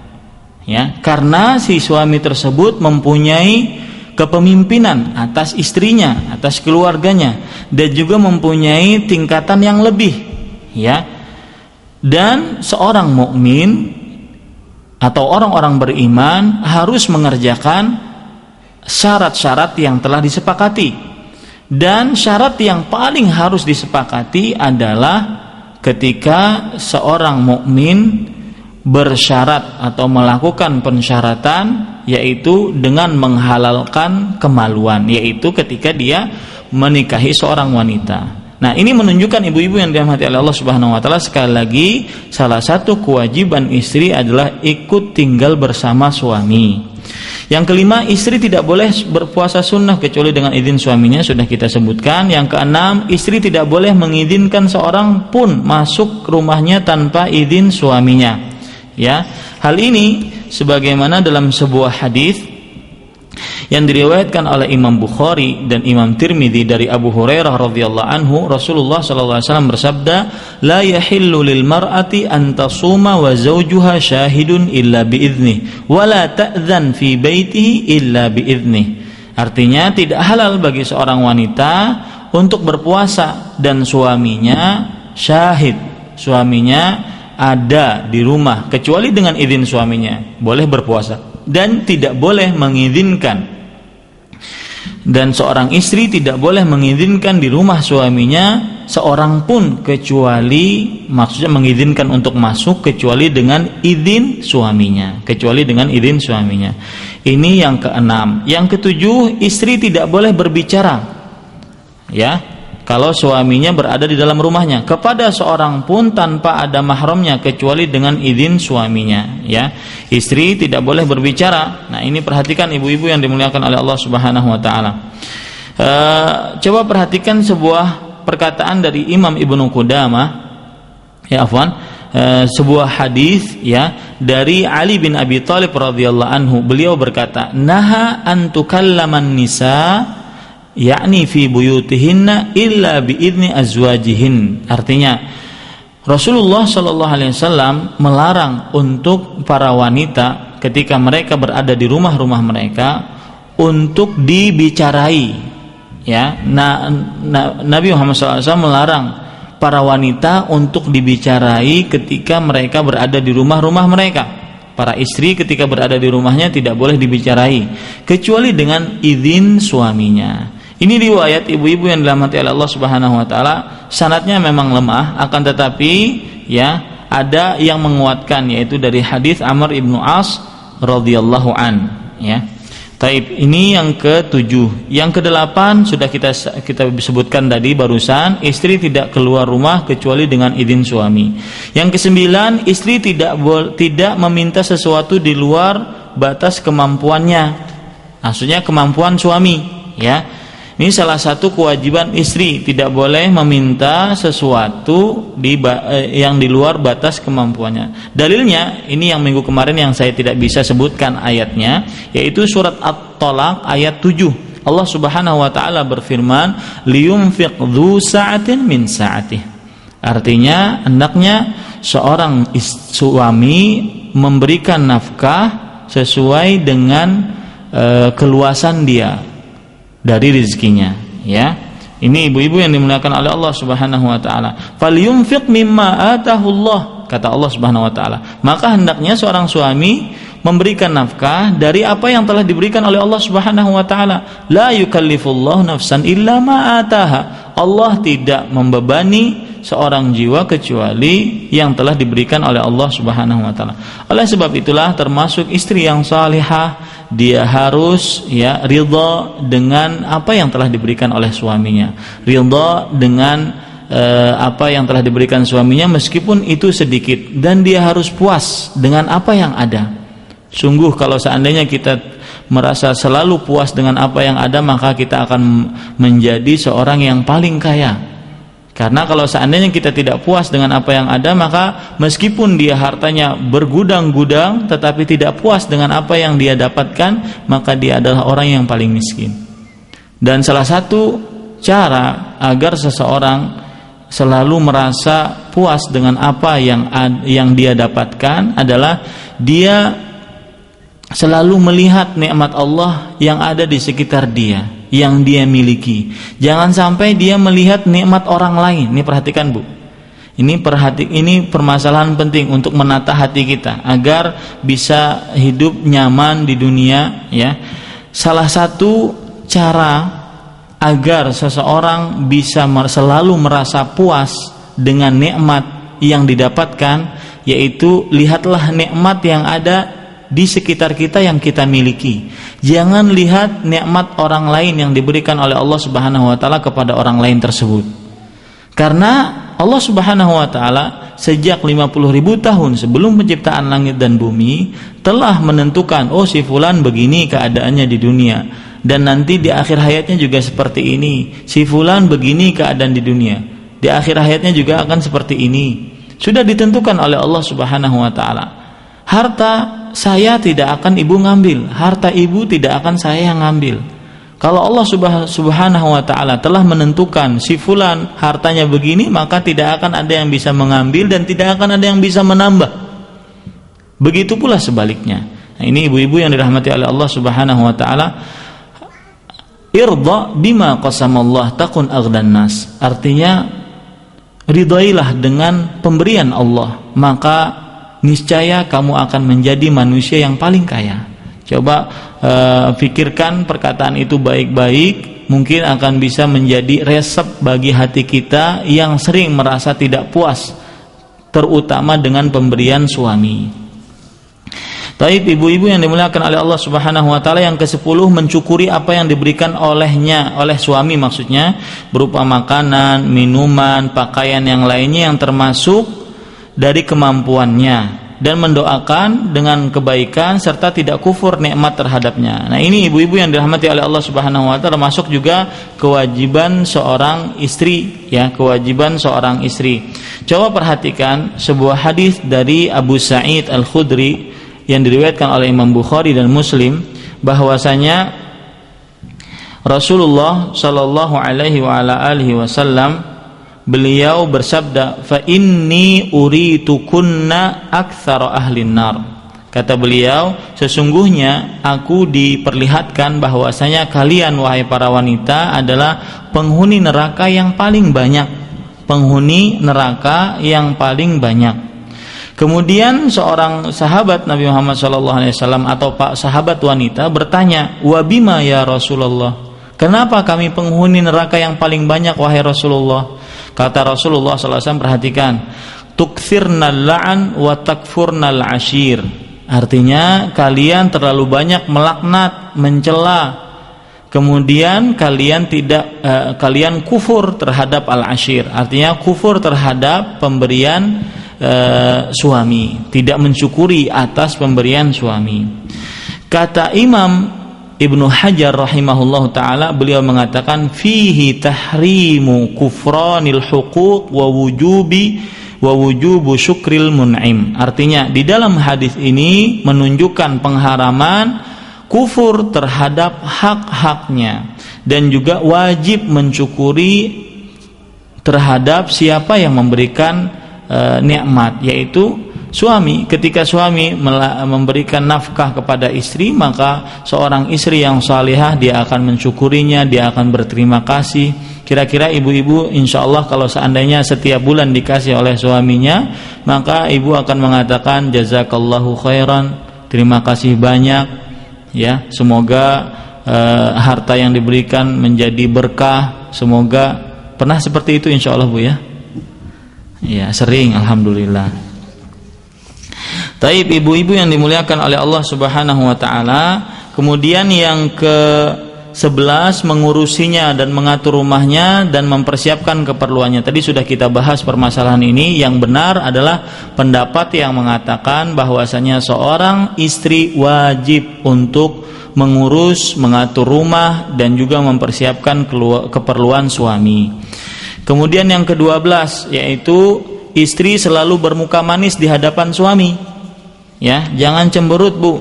Ya, karena si suami tersebut mempunyai kepemimpinan atas istrinya, atas keluarganya, dan juga mempunyai tingkatan yang lebih, ya. Dan seorang mukmin atau orang-orang beriman harus mengerjakan syarat-syarat yang telah disepakati. Dan syarat yang paling harus disepakati adalah ketika seorang mukmin bersyarat atau melakukan pensyaratan, yaitu dengan menghalalkan kemaluan, yaitu ketika dia menikahi seorang wanita. Nah, ini menunjukkan ibu-ibu yang dirahmati oleh Allah Subhanahu wa taala, sekali lagi salah satu kewajiban istri adalah ikut tinggal bersama suami. Yang kelima, istri tidak boleh berpuasa sunnah kecuali dengan izin suaminya, sudah kita sebutkan. Yang keenam, istri tidak boleh mengizinkan seorang pun masuk ke rumahnya tanpa izin suaminya. Ya, hal ini sebagaimana dalam sebuah hadis yang diriwayatkan oleh Imam Bukhari dan Imam Tirmidzi dari Abu Hurairah radhiyallahu anhu, Rasulullah sallallahu alaihi wasallam bersabda, "La yahillu lil mar'ati an tasuma wa zawjuha syahidun illa biidznih, wa la ta'dzan fi baitihi illa biidznih." Artinya, tidak halal bagi seorang wanita untuk berpuasa dan suaminya syahid, suaminya ada di rumah, kecuali dengan izin suaminya boleh berpuasa, dan tidak boleh mengizinkan, dan seorang istri tidak boleh mengizinkan di rumah suaminya seorang pun, kecuali, maksudnya mengizinkan untuk masuk kecuali dengan izin suaminya, kecuali dengan izin suaminya. Ini yang keenam. Yang ketujuh, istri tidak boleh berbicara, ya, kalau suaminya berada di dalam rumahnya, kepada seorang pun tanpa ada mahramnya kecuali dengan izin suaminya, ya. Istri tidak boleh berbicara. Nah, ini perhatikan ibu-ibu yang dimuliakan oleh Allah Subhanahu wa taala. Coba perhatikan sebuah perkataan dari Imam Ibnu Qudamah, ya afwan, sebuah hadis, ya, dari Ali bin Abi Thalib radhiyallahu anhu. Beliau berkata, "Naha an tukallaman nisa, yakni fi buyutihinna illa biidzni azwajihin." Artinya, Rasulullah sallallahu alaihi wasallam melarang untuk para wanita ketika mereka berada di rumah-rumah mereka untuk dibicarai, ya. Nabi Muhammad SAW melarang para wanita untuk dibicarai ketika mereka berada di rumah-rumah mereka. Para istri ketika berada di rumahnya tidak boleh dibicarai kecuali dengan izin suaminya. Ini riwayat ibu-ibu yang dirahmati oleh Allah Subhanahu wa taala, sanadnya memang lemah, akan tetapi, ya, ada yang menguatkan, yaitu dari hadis Amr ibnu As radhiyallahu an, ya. Taib, ini yang ke-7. Yang ke-8 sudah kita sebutkan tadi barusan, istri tidak keluar rumah kecuali dengan izin suami. Yang ke-9, istri tidak meminta sesuatu di luar batas kemampuannya, maksudnya kemampuan suami, ya. Ini salah satu kewajiban istri, tidak boleh meminta sesuatu yang di luar batas kemampuannya. Dalilnya, ini yang minggu kemarin yang saya tidak bisa sebutkan ayatnya, yaitu surat At-Talaq ayat 7. Allah Subhanahu wa taala berfirman, "Liyunfiq dzu sa'atin min sa'atih." Artinya, hendaknya seorang suami memberikan nafkah sesuai dengan keluasan dia dari rezekinya, ya. Ini ibu-ibu yang dimuliakan oleh Allah Subhanahu wa taala. "Falyunfiq mimma atahullah," kata Allah Subhanahu wa taala. Maka hendaknya seorang suami memberikan nafkah dari apa yang telah diberikan oleh Allah Subhanahu wa taala. La yukallifullahu nafsan illa ma ataha. Allah tidak membebani seorang jiwa kecuali yang telah diberikan oleh Allah Subhanahu wa taala. Oleh sebab itulah termasuk istri yang salihah, dia harus, ya, ridha dengan apa yang telah diberikan oleh suaminya. Ridha dengan apa yang telah diberikan suaminya meskipun itu sedikit, dan dia harus puas dengan apa yang ada. Sungguh kalau seandainya kita merasa selalu puas dengan apa yang ada, maka kita akan menjadi seorang yang paling kaya. Karena kalau seandainya kita tidak puas dengan apa yang ada, maka meskipun dia hartanya bergudang-gudang tetapi tidak puas dengan apa yang dia dapatkan, maka dia adalah orang yang paling miskin. Dan salah satu cara agar seseorang selalu merasa puas dengan apa yang dia dapatkan adalah dia selalu melihat nikmat Allah yang ada di sekitar dia, yang dia miliki. Jangan sampai dia melihat nikmat orang lain. Ini perhatikan Bu. Ini permasalahan penting untuk menata hati kita agar bisa hidup nyaman di dunia, ya. Salah satu cara agar seseorang bisa selalu merasa puas dengan nikmat yang didapatkan, yaitu lihatlah nikmat yang ada di sekitar kita yang kita miliki. Jangan lihat nikmat orang lain yang diberikan oleh Allah Subhanahu wa taala kepada orang lain tersebut. Karena Allah Subhanahu wa taala sejak 50.000 tahun sebelum penciptaan langit dan bumi telah menentukan, oh si fulan begini keadaannya di dunia, dan nanti di akhir hayatnya juga seperti ini. Si fulan begini keadaan di dunia, di akhir hayatnya juga akan seperti ini. Sudah ditentukan oleh Allah Subhanahu wa taala. Harta saya tidak akan ibu ngambil, harta ibu tidak akan saya yang ngambil. Kalau Allah Subhanahu wa taala telah menentukan si fulan hartanya begini, maka tidak akan ada yang bisa mengambil dan tidak akan ada yang bisa menambah. Begitu pula sebaliknya. Nah, ini ibu-ibu yang dirahmati oleh Allah Subhanahu wa taala. Irda bima qasamallah takun aghdan nas. Artinya ridailah dengan pemberian Allah, maka niscaya kamu akan menjadi manusia yang paling kaya. Coba pikirkan perkataan itu baik-baik, mungkin akan bisa menjadi resep bagi hati kita yang sering merasa tidak puas, terutama dengan pemberian suami. Taib ibu-ibu yang dimuliakan oleh Allah Subhanahu wa taala, yang ke-10 mencukuri apa yang diberikan olehnya, oleh suami maksudnya, berupa makanan, minuman, pakaian yang lainnya yang termasuk dari kemampuannya, dan mendoakan dengan kebaikan serta tidak kufur nikmat terhadapnya. Nah, ini ibu-ibu yang dirahmati oleh Allah Subhanahu wa taala, termasuk juga kewajiban seorang istri, ya, kewajiban seorang istri. Coba perhatikan sebuah hadis dari Abu Sa'id Al-Khudri yang diriwayatkan oleh Imam Bukhari dan Muslim, bahwasanya Rasulullah sallallahu alaihi wa ala alihi wasallam beliau bersabda, fa inni uritukunna aktsara ahlin nar. Kata beliau, sesungguhnya aku diperlihatkan bahwasanya kalian wahai para wanita adalah penghuni neraka yang paling banyak. Penghuni neraka yang paling banyak. Kemudian seorang sahabat Nabi Muhammad SAW atau pak sahabat wanita bertanya, wa bima ya Rasulullah? Kenapa kami penghuni neraka yang paling banyak wahai Rasulullah? Kata Rasulullah SAW, perhatikan, tukthirnal la'an wa takfurnal ashir. Artinya kalian terlalu banyak melaknat, mencela. Kemudian kalian kufur terhadap al-ashir. Artinya kufur terhadap pemberian suami, tidak mensyukuri atas pemberian suami. Kata Imam Ibnu Hajar rahimahullahu taala, beliau mengatakan fihi tahrimu kufranil huquq wa wujubu syukril mun'im. Artinya di dalam hadis ini menunjukkan pengharaman kufur terhadap hak-haknya dan juga wajib mensyukuri terhadap siapa yang memberikan nikmat, yaitu suami. Ketika suami memberikan nafkah kepada istri, maka seorang istri yang salihah dia akan mensyukurinya, dia akan berterima kasih. Kira-kira ibu-ibu insya Allah kalau seandainya setiap bulan dikasih oleh suaminya, maka ibu akan mengatakan jazakallahu khairan, terima kasih banyak, ya, semoga harta yang diberikan menjadi berkah, semoga. Pernah seperti itu insya Allah Bu, ya? Ya, sering, alhamdulillah. Taib ibu-ibu yang dimuliakan oleh Allah Subhanahu wa taala. Kemudian yang ke-11 mengurusinya dan mengatur rumahnya dan mempersiapkan keperluannya. Tadi sudah kita bahas permasalahan ini. Yang benar adalah pendapat yang mengatakan bahwasanya seorang istri wajib untuk mengurus, mengatur rumah dan juga mempersiapkan keperluan suami. Kemudian yang ke-12 yaitu istri selalu bermuka manis di hadapan suami. Ya, jangan cemberut Bu.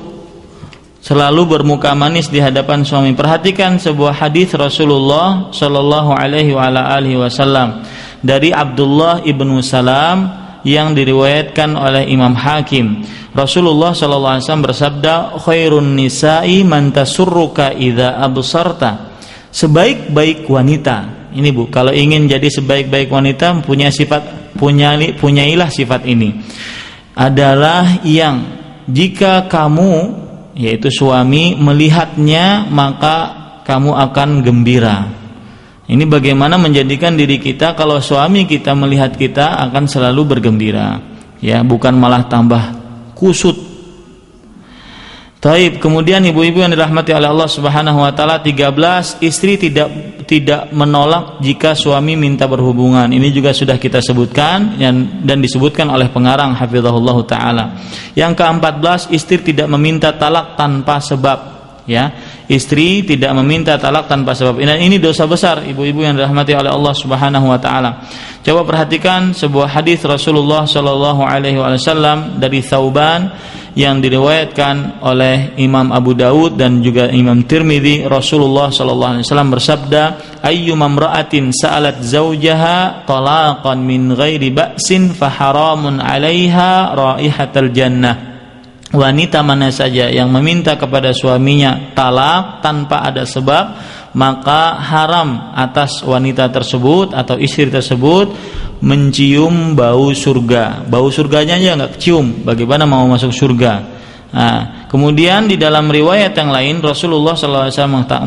Selalu bermuka manis di hadapan suami. Perhatikan sebuah hadis Rasulullah sallallahu alaihi wasallam dari Abdullah ibnu Salam yang diriwayatkan oleh Imam Hakim. Rasulullah sallallahu alaihi wasallam bersabda, khairun nisa'i man tasurruka idza absarta. Sebaik-baik wanita. Ini Bu, kalau ingin jadi sebaik-baik wanita punyailah sifat ini. Adalah yang jika kamu, yaitu suami, melihatnya maka kamu akan gembira. Ini bagaimana menjadikan diri kita kalau suami kita melihat kita akan selalu bergembira, ya, bukan malah tambah kusut. Taib. Kemudian ibu-ibu yang dirahmati oleh Allah Subhanahu wa taala, 13, istri tidak menolak jika suami minta berhubungan. Ini juga sudah kita sebutkan dan disebutkan oleh pengarang hafizahullah taala. Yang ke-14, istri tidak meminta talak tanpa sebab, ya. Istri tidak meminta talak tanpa sebab. Ini dosa besar ibu-ibu yang dirahmati oleh Allah Subhanahu wa taala. Coba perhatikan sebuah hadis Rasulullah sallallahu alaihi wasallam dari Thauban yang diriwayatkan oleh Imam Abu Daud dan juga Imam Tirmidzi. Rasulullah sallallahu alaihi wasallam bersabda, ayyuma imra'atin sa'alat zawjaha talaqan min ghairi ba'sin fa haramun 'alaiha raihatul jannah. Wanita mana saja yang meminta kepada suaminya talak tanpa ada sebab, maka haram atas wanita tersebut atau istri tersebut mencium bau surga. Bau surganya aja nggak cium, bagaimana mau masuk surga? Nah, kemudian di dalam riwayat yang lain Rasulullah SAW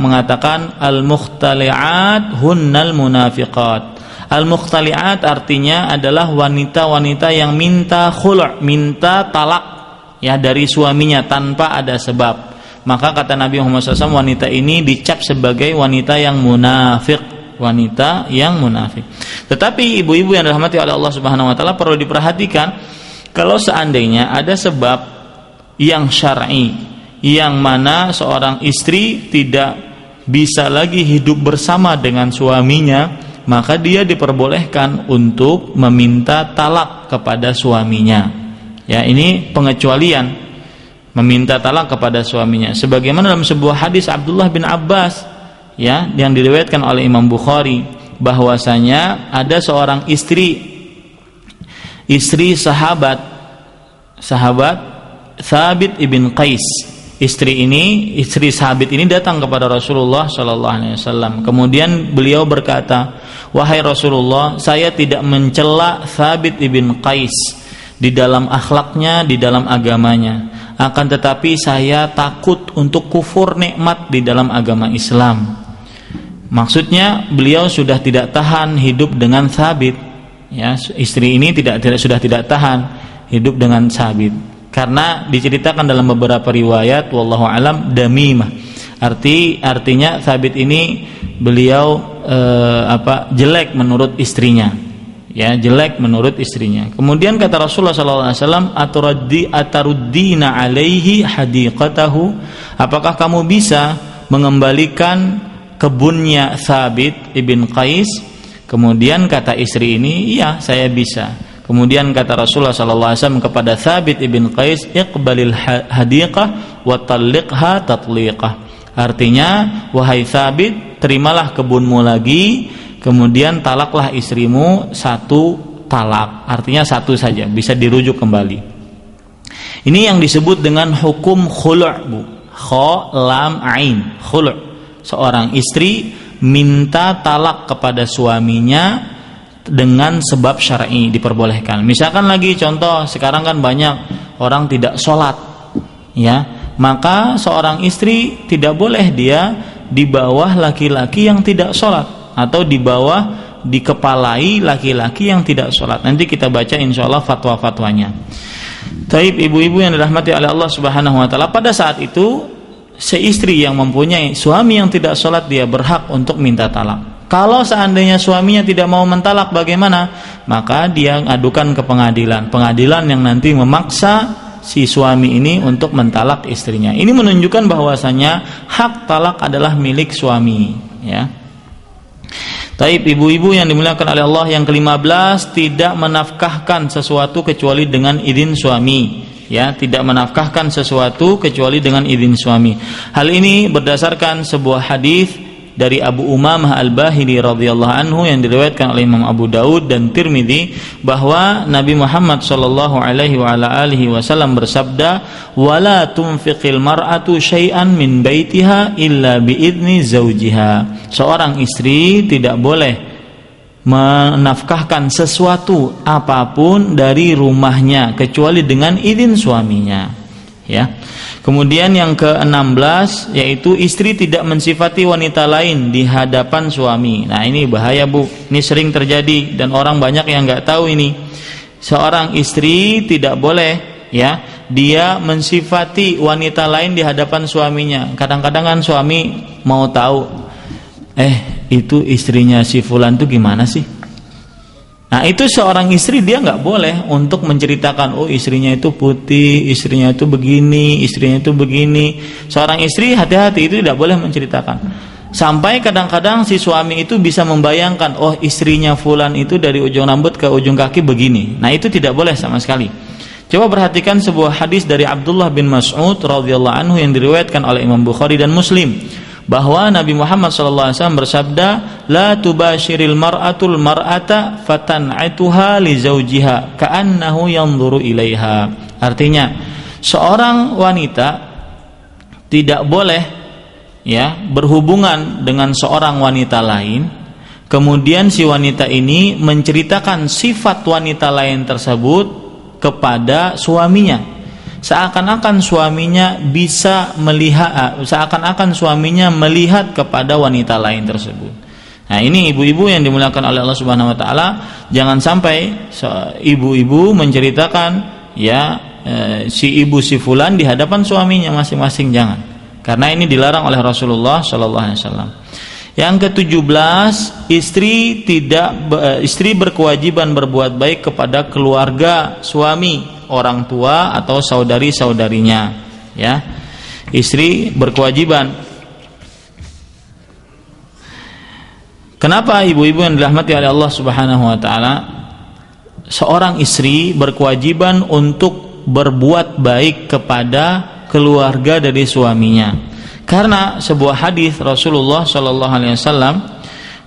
mengatakan al-mukhtali'at hunnal munafiqat. Al-mukhtali'at artinya adalah wanita-wanita yang minta khulu', minta talak, ya, dari suaminya tanpa ada sebab. Maka kata Nabi Muhammad SAW, wanita ini dicap sebagai wanita yang munafik, wanita yang munafik. Tetapi ibu-ibu yang dirahmati oleh Allah Subhanahu wa taala, perlu diperhatikan kalau seandainya ada sebab yang syar'i yang mana seorang istri tidak bisa lagi hidup bersama dengan suaminya, maka dia diperbolehkan untuk meminta talak kepada suaminya. Ya, ini pengecualian, meminta talak kepada suaminya. Sebagaimana dalam sebuah hadis Abdullah bin Abbas, ya, yang diriwayatkan oleh Imam Bukhari, bahwasanya ada seorang istri sahabat Thabit ibn Qais. Istri sahabat ini datang kepada Rasulullah sallallahu alaihi wasallam. Kemudian beliau berkata, "Wahai Rasulullah, saya tidak mencela Thabit ibn Qais di dalam akhlaknya, di dalam agamanya. Akan tetapi saya takut untuk kufur nikmat di dalam agama Islam." Maksudnya beliau sudah tidak tahan hidup dengan Thabit, ya, istri ini sudah tidak tahan hidup dengan Thabit, karena diceritakan dalam beberapa riwayat wallahu alam damimah. Artinya Thabit ini beliau jelek menurut istrinya. Ya, jelek menurut istrinya. Kemudian kata Rasulullah SAW, ataruddina alaihi hadiqatahu, apakah kamu bisa mengembalikan kebunnya Thabit ibn Qais? Kemudian kata istri ini, iya, saya bisa. Kemudian kata Rasulullah SAW kepada Thabit ibn Qais, iqbalil hadiqah wa talliqha tatliqah. Artinya, wahai Thabit, terimalah kebunmu lagi, kemudian talaklah istrimu satu talak. Artinya satu saja, bisa dirujuk kembali. Ini yang disebut dengan hukum khulu', Bu. Kha lam ain, khulu'. Seorang istri minta talak kepada suaminya dengan sebab syar'i, diperbolehkan. Misalkan lagi contoh, sekarang kan banyak orang tidak sholat, ya, maka seorang istri tidak boleh dia di bawah laki-laki yang tidak sholat, atau di bawah dikepalai laki-laki yang tidak sholat. Nanti kita baca insyaallah fatwa-fatwanya. Taib, ibu-ibu yang dirahmati oleh Allah Subhanahu wa taala, pada saat itu seistri yang mempunyai suami yang tidak sholat, dia berhak untuk minta talak. Kalau seandainya suaminya tidak mau mentalak, bagaimana? Maka dia adukan ke pengadilan yang nanti memaksa si suami ini untuk mentalak istrinya. Ini menunjukkan bahwasanya hak talak adalah milik suami, ya. Taib, ibu-ibu yang dimuliakan oleh Allah, yang ke-15, tidak menafkahkan sesuatu kecuali dengan izin suami. Ya, tidak menafkahkan sesuatu kecuali dengan izin suami. Hal ini berdasarkan sebuah hadis dari Abu Umamah Al-Bahili radhiyallahu anhu yang diriwayatkan oleh Imam Abu Daud dan Tirmidzi bahwa Nabi Muhammad sallallahu alaihi wa ala alihi wasallam bersabda, "Wala tunfiqil mar'atu syai'an min baitiha illa biidzni zaujiha." Seorang istri tidak boleh menafkahkan sesuatu apapun dari rumahnya kecuali dengan izin suaminya, ya. Kemudian yang ke-16 yaitu istri tidak mensifati wanita lain di hadapan suami. Nah, ini bahaya, Bu. Ini sering terjadi dan orang banyak yang enggak tahu ini. Seorang istri tidak boleh, ya, dia mensifati wanita lain di hadapan suaminya. Kadang-kadang kan suami mau tahu, itu istrinya si fulan tuh gimana sih? Nah, itu seorang istri dia nggak boleh untuk menceritakan, oh istrinya itu putih, istrinya itu begini, istrinya itu begini. Seorang istri hati-hati, itu tidak boleh menceritakan. Sampai kadang-kadang si suami itu bisa membayangkan, oh istrinya fulan itu dari ujung rambut ke ujung kaki begini. Nah, itu tidak boleh sama sekali. Coba perhatikan sebuah hadis dari Abdullah bin Mas'ud radhiyallahu anhu yang diriwayatkan oleh Imam Bukhari dan Muslim, bahwa Nabi Muhammad SAW bersabda, la tubashiril mar'atul mar'ata fatan'atuha li zawjiha ka'annahu yanzuru ilaiha. Artinya, seorang wanita tidak boleh, ya, berhubungan dengan seorang wanita lain, kemudian si wanita ini menceritakan sifat wanita lain tersebut kepada suaminya, seakan-akan suaminya bisa melihat, seakan-akan suaminya melihat kepada wanita lain tersebut. Nah, ini ibu-ibu yang dimuliakan oleh Allah Subhanahu wa taala, jangan sampai ibu-ibu menceritakan, ya, si ibu si fulan di hadapan suaminya masing-masing, jangan. Karena ini dilarang oleh Rasulullah sallallahu alaihi wasallam. Yang ke-17, istri berkewajiban berbuat baik kepada keluarga suami, orang tua atau saudari-saudarinya, ya. Istri berkewajiban. Kenapa ibu-ibu yang dirahmati oleh Allah Subhanahu wa taala? Seorang istri berkewajiban untuk berbuat baik kepada keluarga dari suaminya. Karena sebuah hadis Rasulullah sallallahu alaihi wasallam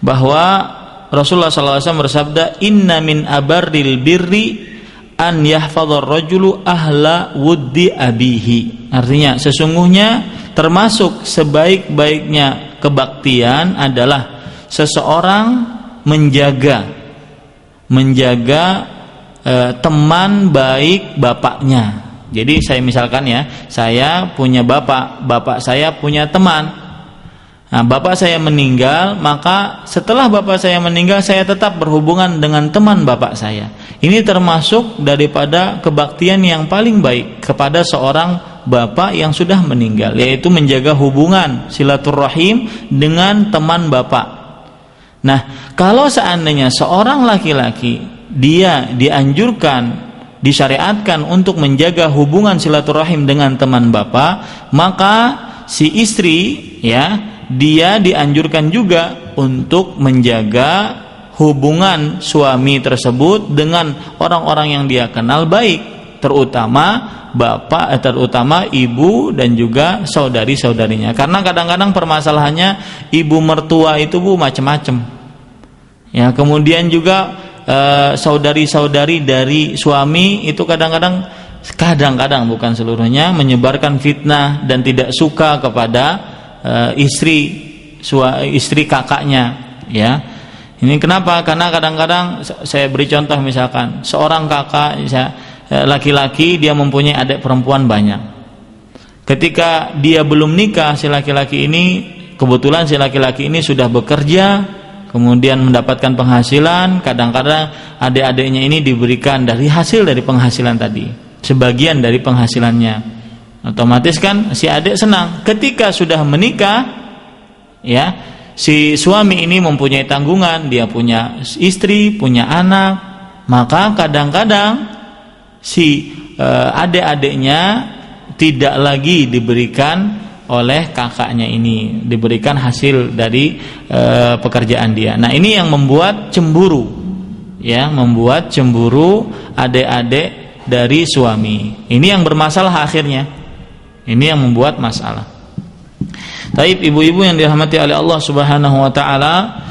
bahwa Rasulullah sallallahu alaihi wasallam bersabda, "Inna min abarril birri an yahfadhar rajulu ahla wuddi abihi." Artinya, sesungguhnya termasuk sebaik-baiknya kebaktian adalah seseorang menjaga teman baik bapaknya. Jadi saya misalkan, ya, saya punya bapak saya punya teman. Nah, bapak saya meninggal, maka setelah bapak saya meninggal saya tetap berhubungan dengan teman bapak saya. Ini termasuk daripada kebaktian yang paling baik kepada seorang bapak yang sudah meninggal, yaitu menjaga hubungan silaturahim dengan teman bapak. Nah, kalau seandainya seorang laki-laki dia disyariatkan untuk menjaga hubungan silaturahim dengan teman bapak, maka si istri, ya, dia dianjurkan juga untuk menjaga hubungan suami tersebut dengan orang-orang yang dia kenal baik, terutama ibu dan juga saudari-saudarinya. Karena kadang-kadang permasalahannya ibu mertua itu, Bu, macam-macam. Ya, kemudian juga saudari-saudari dari suami itu kadang-kadang bukan seluruhnya menyebarkan fitnah dan tidak suka kepada istri kakaknya, ya. Ini kenapa? Karena kadang-kadang saya beri contoh, misalkan seorang kakak laki-laki, dia mempunyai adik perempuan banyak. Ketika dia belum nikah, si laki-laki ini sudah bekerja, kemudian mendapatkan penghasilan. Kadang-kadang adik-adiknya ini diberikan dari hasil dari penghasilan tadi, sebagian dari penghasilannya. Otomatis kan si adik senang. Ketika sudah menikah, ya, si suami ini mempunyai tanggungan, dia punya istri, punya anak, maka kadang-kadang si adik-adiknya tidak lagi diberikan oleh kakaknya ini, diberikan hasil dari pekerjaan dia. Nah, ini yang membuat cemburu, ya, membuat cemburu adik-adik dari suami. Ini yang bermasalah akhirnya. Ini yang membuat masalah. Taib, ibu-ibu yang dirahmati oleh Allah Subhanahu wa taala,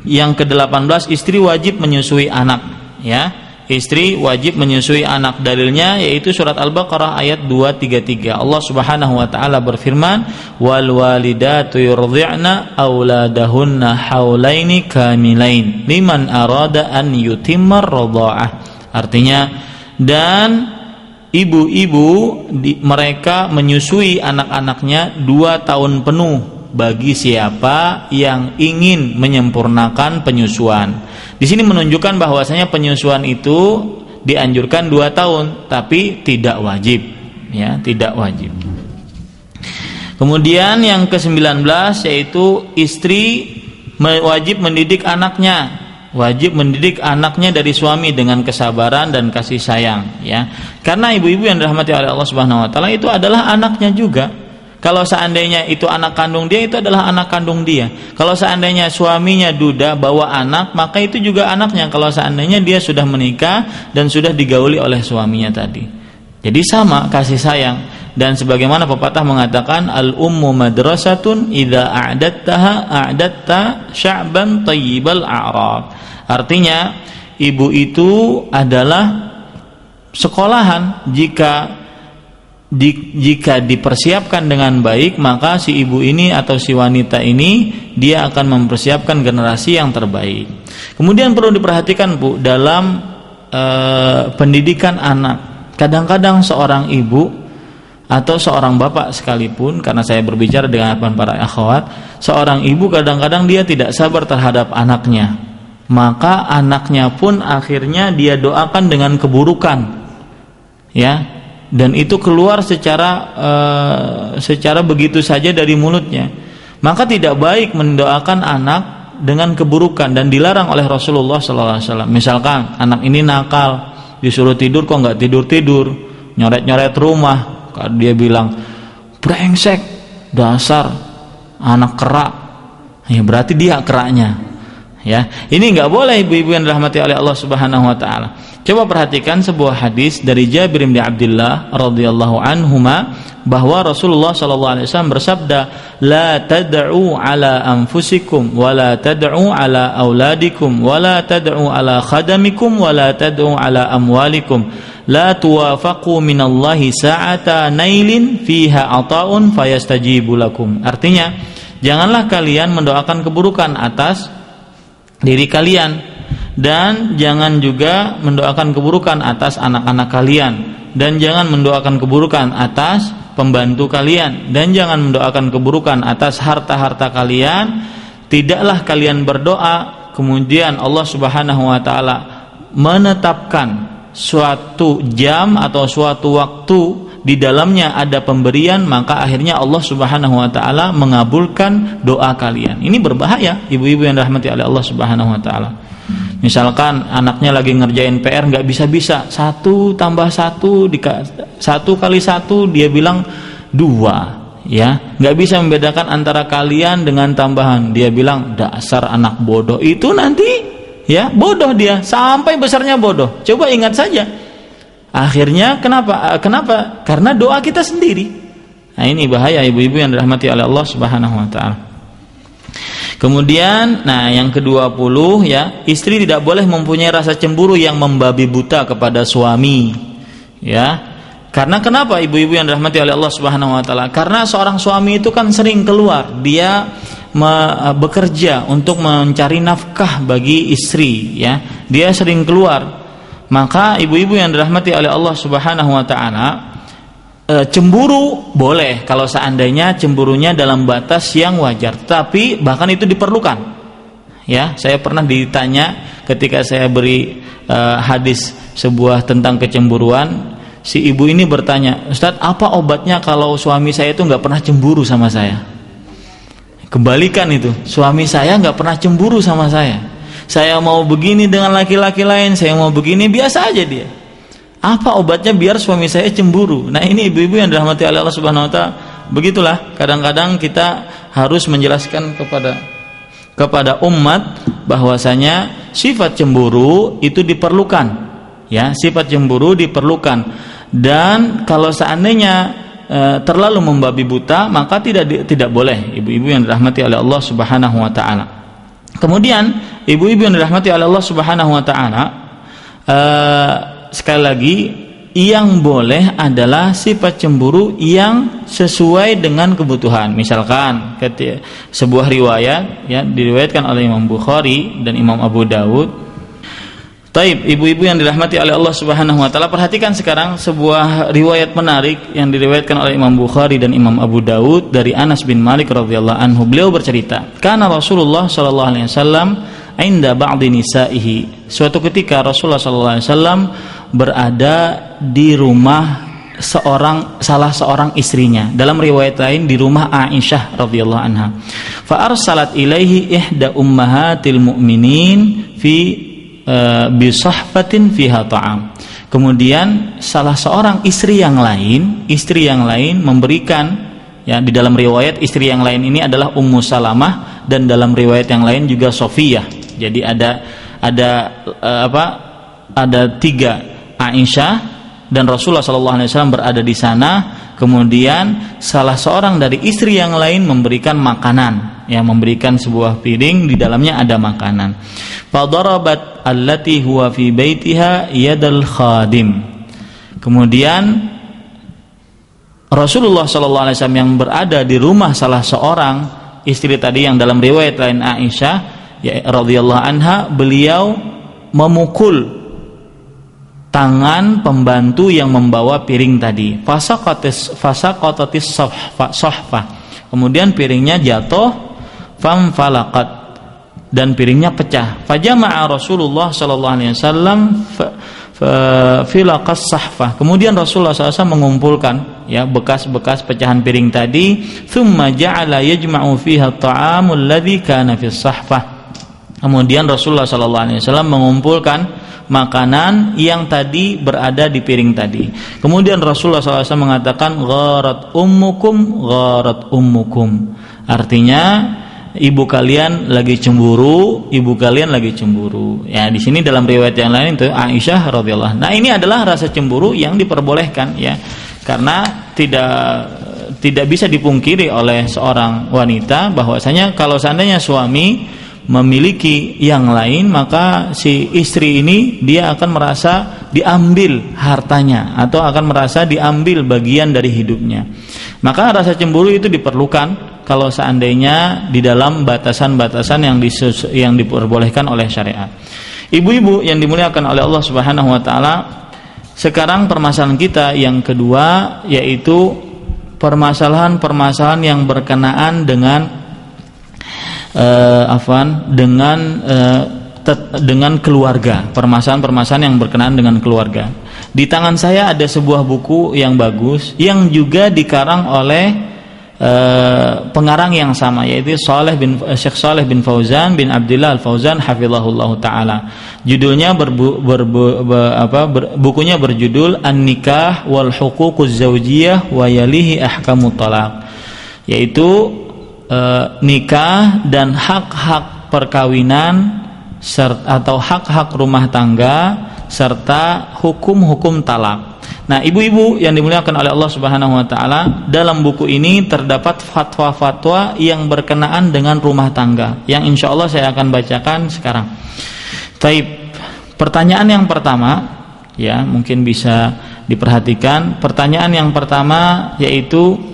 yang ke-18, istri wajib menyusui anak, ya. Istri wajib menyusui anak. Dalilnya yaitu surat Al-Baqarah ayat 233. Allah Subhanahu wa taala berfirman, "Wal walidatu yurdi'na auladahunna haulaini kamilain liman arada an yutimma ar-radha'ah." Artinya, dan ibu-ibu mereka menyusui anak-anaknya 2 tahun penuh bagi siapa yang ingin menyempurnakan penyusuan. Di sini menunjukkan bahwasanya penyusuan itu dianjurkan 2 tahun, tapi tidak wajib, ya, tidak wajib. Kemudian yang ke-19 yaitu istri wajib mendidik anaknya. Wajib mendidik anaknya dari suami dengan kesabaran dan kasih sayang, ya. Karena ibu-ibu yang dirahmati oleh Allah Subhanahu wa taala itu adalah anaknya juga. Kalau seandainya itu anak kandung dia, itu adalah anak kandung dia. Kalau seandainya suaminya duda bawa anak, maka itu juga anaknya. Kalau seandainya dia sudah menikah dan sudah digauli oleh suaminya tadi. Jadi sama kasih sayang. Dan sebagaimana pepatah mengatakan, al-ummu madrasatun idza a'dattaha a'datta sya'ban thayyibal a'rab. Artinya ibu itu adalah sekolahan. Jika dipersiapkan dengan baik, maka si ibu ini atau si wanita ini dia akan mempersiapkan generasi yang terbaik. Kemudian perlu diperhatikan, Bu, dalam pendidikan anak. Kadang-kadang seorang ibu atau seorang bapak sekalipun, karena saya berbicara dengan para akhwat, seorang ibu kadang-kadang dia tidak sabar terhadap anaknya. Maka anaknya pun akhirnya dia doakan dengan keburukan. Ya. Dan itu keluar secara begitu saja dari mulutnya. Maka tidak baik mendoakan anak dengan keburukan, dan dilarang oleh Rasulullah SAW. Misalkan anak ini nakal, disuruh tidur kok nggak tidur, nyoret-nyoret rumah, dia bilang brengsek, dasar anak kerak, ya berarti dia keraknya. Ya, ini nggak boleh ibu-ibu yang dirahmati oleh Allah Subhanahu wa taala. Coba perhatikan sebuah hadis dari Jabir bin Abdullah radhiyallahu anhuma, bahwa Rasulullah sallallahu alaihi wasallam bersabda, "La tad'u ala anfusikum wa la tad'u ala auladikum wa la tad'u ala khadamikum wa la tad'u ala amwalikum la tuwafaqu minallahi sa'ata nailin fiha ata'un fayastajibu lakum." Artinya, janganlah kalian mendoakan keburukan atas diri kalian, dan jangan juga mendoakan keburukan atas anak-anak kalian, dan jangan mendoakan keburukan atas pembantu kalian, dan jangan mendoakan keburukan atas harta-harta kalian. Tidaklah kalian berdoa kemudian Allah Subhanahu wa taala menetapkan suatu jam atau suatu waktu di dalamnya ada pemberian, maka akhirnya Allah Subhanahu wa taala mengabulkan doa kalian. Ini berbahaya, ibu-ibu yang dirahmati oleh Allah Subhanahu wa taala. Misalkan anaknya lagi ngerjain PR nggak bisa-bisa, 1 tambah 1 1 kali 1 dia bilang 2, ya, nggak bisa membedakan antara kalian dengan tambahan, dia bilang dasar anak bodoh. Itu nanti, ya, bodoh dia sampai besarnya bodoh. Coba ingat saja. Akhirnya kenapa? Karena doa kita sendiri. Nah, ini bahaya ibu-ibu yang dirahmati oleh Allah Subhanahu wa taala. Kemudian, yang ke-20, ya, istri tidak boleh mempunyai rasa cemburu yang membabi buta kepada suami. Ya. Karena kenapa ibu-ibu yang dirahmati oleh Allah Subhanahu wa taala? Karena seorang suami itu kan sering keluar, dia bekerja untuk mencari nafkah bagi istri, ya. Dia sering keluar. Maka ibu-ibu yang dirahmati oleh Allah Subhanahu wa taala, cemburu boleh kalau seandainya cemburunya dalam batas yang wajar, tapi bahkan itu diperlukan. Ya, saya pernah ditanya ketika saya beri hadis sebuah tentang kecemburuan, si ibu ini bertanya, "Ustadz, apa obatnya kalau suami saya itu nggak pernah cemburu sama saya?" Kebalikan itu, suami saya nggak pernah cemburu sama saya. Saya mau begini dengan laki-laki lain, saya mau begini, biasa aja dia. Apa obatnya biar suami saya cemburu? Nah, ini ibu-ibu yang dirahmati oleh Allah Subhanahu wa taala. Begitulah, kadang-kadang kita harus menjelaskan kepada umat bahwasanya sifat cemburu itu diperlukan. Ya, sifat cemburu diperlukan. Dan kalau seandainya terlalu membabi buta, maka tidak boleh, ibu-ibu yang dirahmati oleh Allah Subhanahu wa taala. Kemudian ibu-ibu yang dirahmati oleh Allah Subhanahu wa taala, sekali lagi, yang boleh adalah sifat cemburu yang sesuai dengan kebutuhan. Misalkan sebuah riwayat, ya, diriwayatkan oleh Imam Bukhari dan Imam Abu Dawud. Taib, ibu-ibu yang dirahmati oleh Allah Subhanahu wa taala, perhatikan sekarang sebuah riwayat menarik yang diriwayatkan oleh Imam Bukhari dan Imam Abu Dawud dari Anas bin Malik radhiyallahu anhu. Beliau bercerita, "Kana Rasulullah sallallahu alaihi wasallam 'inda ba'dhi nisa'ihi." Suatu ketika Rasulullah sallallahu alaihi wasallam berada di rumah salah seorang istrinya. Dalam riwayat lain di rumah Aisyah radhiyallahu anha. Fa arsalat ilaihi ihda ummahatil mu'minin fi bisahfatin fiha ta'am. Kemudian salah seorang istri yang lain memberikan, ya, di dalam riwayat istri yang lain ini adalah Ummu Salamah, dan dalam riwayat yang lain juga Sofiyah. Jadi ada tiga, Aisyah dan Rasulullah SAW berada di sana. Kemudian salah seorang dari istri yang lain memberikan makanan, ya, memberikan sebuah piring, di dalamnya ada makanan. Fadarabat allati huwa fi baitiha yadal khadim. Kemudian Rasulullah SAW yang berada di rumah salah seorang istri tadi yang dalam riwayat lain Aisyah, ya, radhiyallahu anha, beliau memukul tangan pembantu yang membawa piring tadi. Fasaqatatis sohfa. Kemudian piringnya jatuh, famfalaqat, dan piringnya pecah. Fajama'a Rasulullah sallallahu alaihi wasallam filaqas sahfa. Kemudian Rasulullah SAW mengumpulkan, ya, bekas-bekas pecahan piring tadi. Tsumma ja'ala yajma'u fiha at-ta'amul ladzi kana fis sahfa. Kemudian Rasulullah SAW mengumpulkan makanan yang tadi berada di piring tadi. Kemudian Rasulullah SAW mengatakan, gharat ummukum. Artinya ibu kalian lagi cemburu. Ya, di sini dalam riwayat yang lain itu Aisyah radhiyallahu anha. Nah, ini adalah rasa cemburu yang diperbolehkan, ya, karena tidak bisa dipungkiri oleh seorang wanita bahwasanya kalau seandainya suami memiliki yang lain, maka si istri ini dia akan merasa diambil hartanya atau akan merasa diambil bagian dari hidupnya. Maka rasa cemburu itu diperlukan kalau seandainya di dalam batasan-batasan yang diperbolehkan oleh syariat. Ibu-ibu yang dimuliakan oleh Allah Subhanahu wa taala, sekarang permasalahan kita yang kedua, yaitu permasalahan-permasalahan yang berkenaan dengan dengan keluarga, permasalahan-permasalahan yang berkenaan dengan keluarga. Di tangan saya ada sebuah buku yang bagus yang juga dikarang oleh pengarang yang sama, yaitu Syekh Shalih bin Fauzan bin Abdullah Al-Fauzan hafizahullah taala. Judulnya bukunya berjudul An-Nikah wal Huququz Zawjiyah wa Yalihi Ahkamut Talaq, yaitu nikah dan hak-hak perkawinan atau hak-hak rumah tangga serta hukum-hukum talak. Nah, ibu-ibu yang dimuliakan oleh Allah Subhanahu wa taala, dalam buku ini terdapat fatwa-fatwa yang berkenaan dengan rumah tangga yang insyaallah saya akan bacakan sekarang. Taib. Pertanyaan yang pertama, ya, mungkin bisa diperhatikan. Pertanyaan yang pertama yaitu,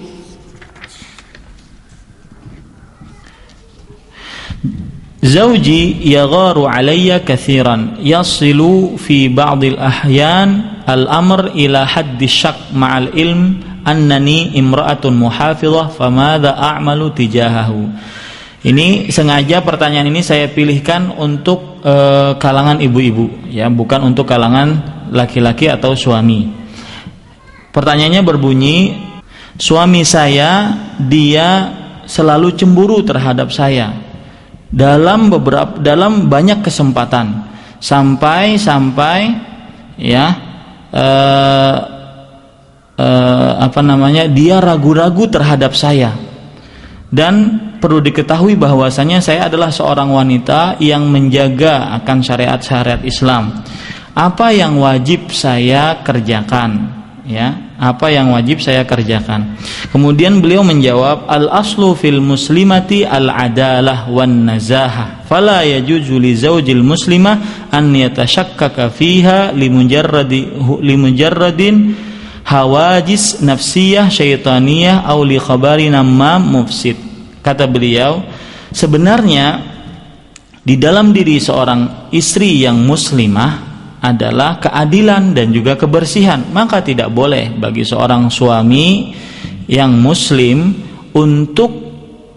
Zawji yagharu alayya kathiran yasilu fi ba'dil ahyan al-amr ila haddi syak ma'al ilm annani imra'atun muhafizah famadha a'malu tijahahu. Ini sengaja pertanyaan ini saya pilihkan untuk kalangan ibu-ibu, ya, bukan untuk kalangan laki-laki atau suami. Pertanyaannya berbunyi, suami saya dia selalu cemburu terhadap saya dalam banyak kesempatan sampai ya dia ragu-ragu terhadap saya. Dan perlu diketahui bahwasanya saya adalah seorang wanita yang menjaga akan syariat-syariat Islam. Apa yang wajib saya kerjakan? ya, apa yang wajib saya kerjakan. Kemudian beliau menjawab, al aslu fil muslimati al adalah wan nazahah, fala yajuzu li zaujil muslimah an yatashakkaka fiha limujarradin hawajis nafsiyah syaitaniyah aw li khabari namam mufsid. Kata beliau, sebenarnya di dalam diri seorang istri yang muslimah adalah keadilan dan juga kebersihan. Maka tidak boleh bagi seorang suami yang muslim untuk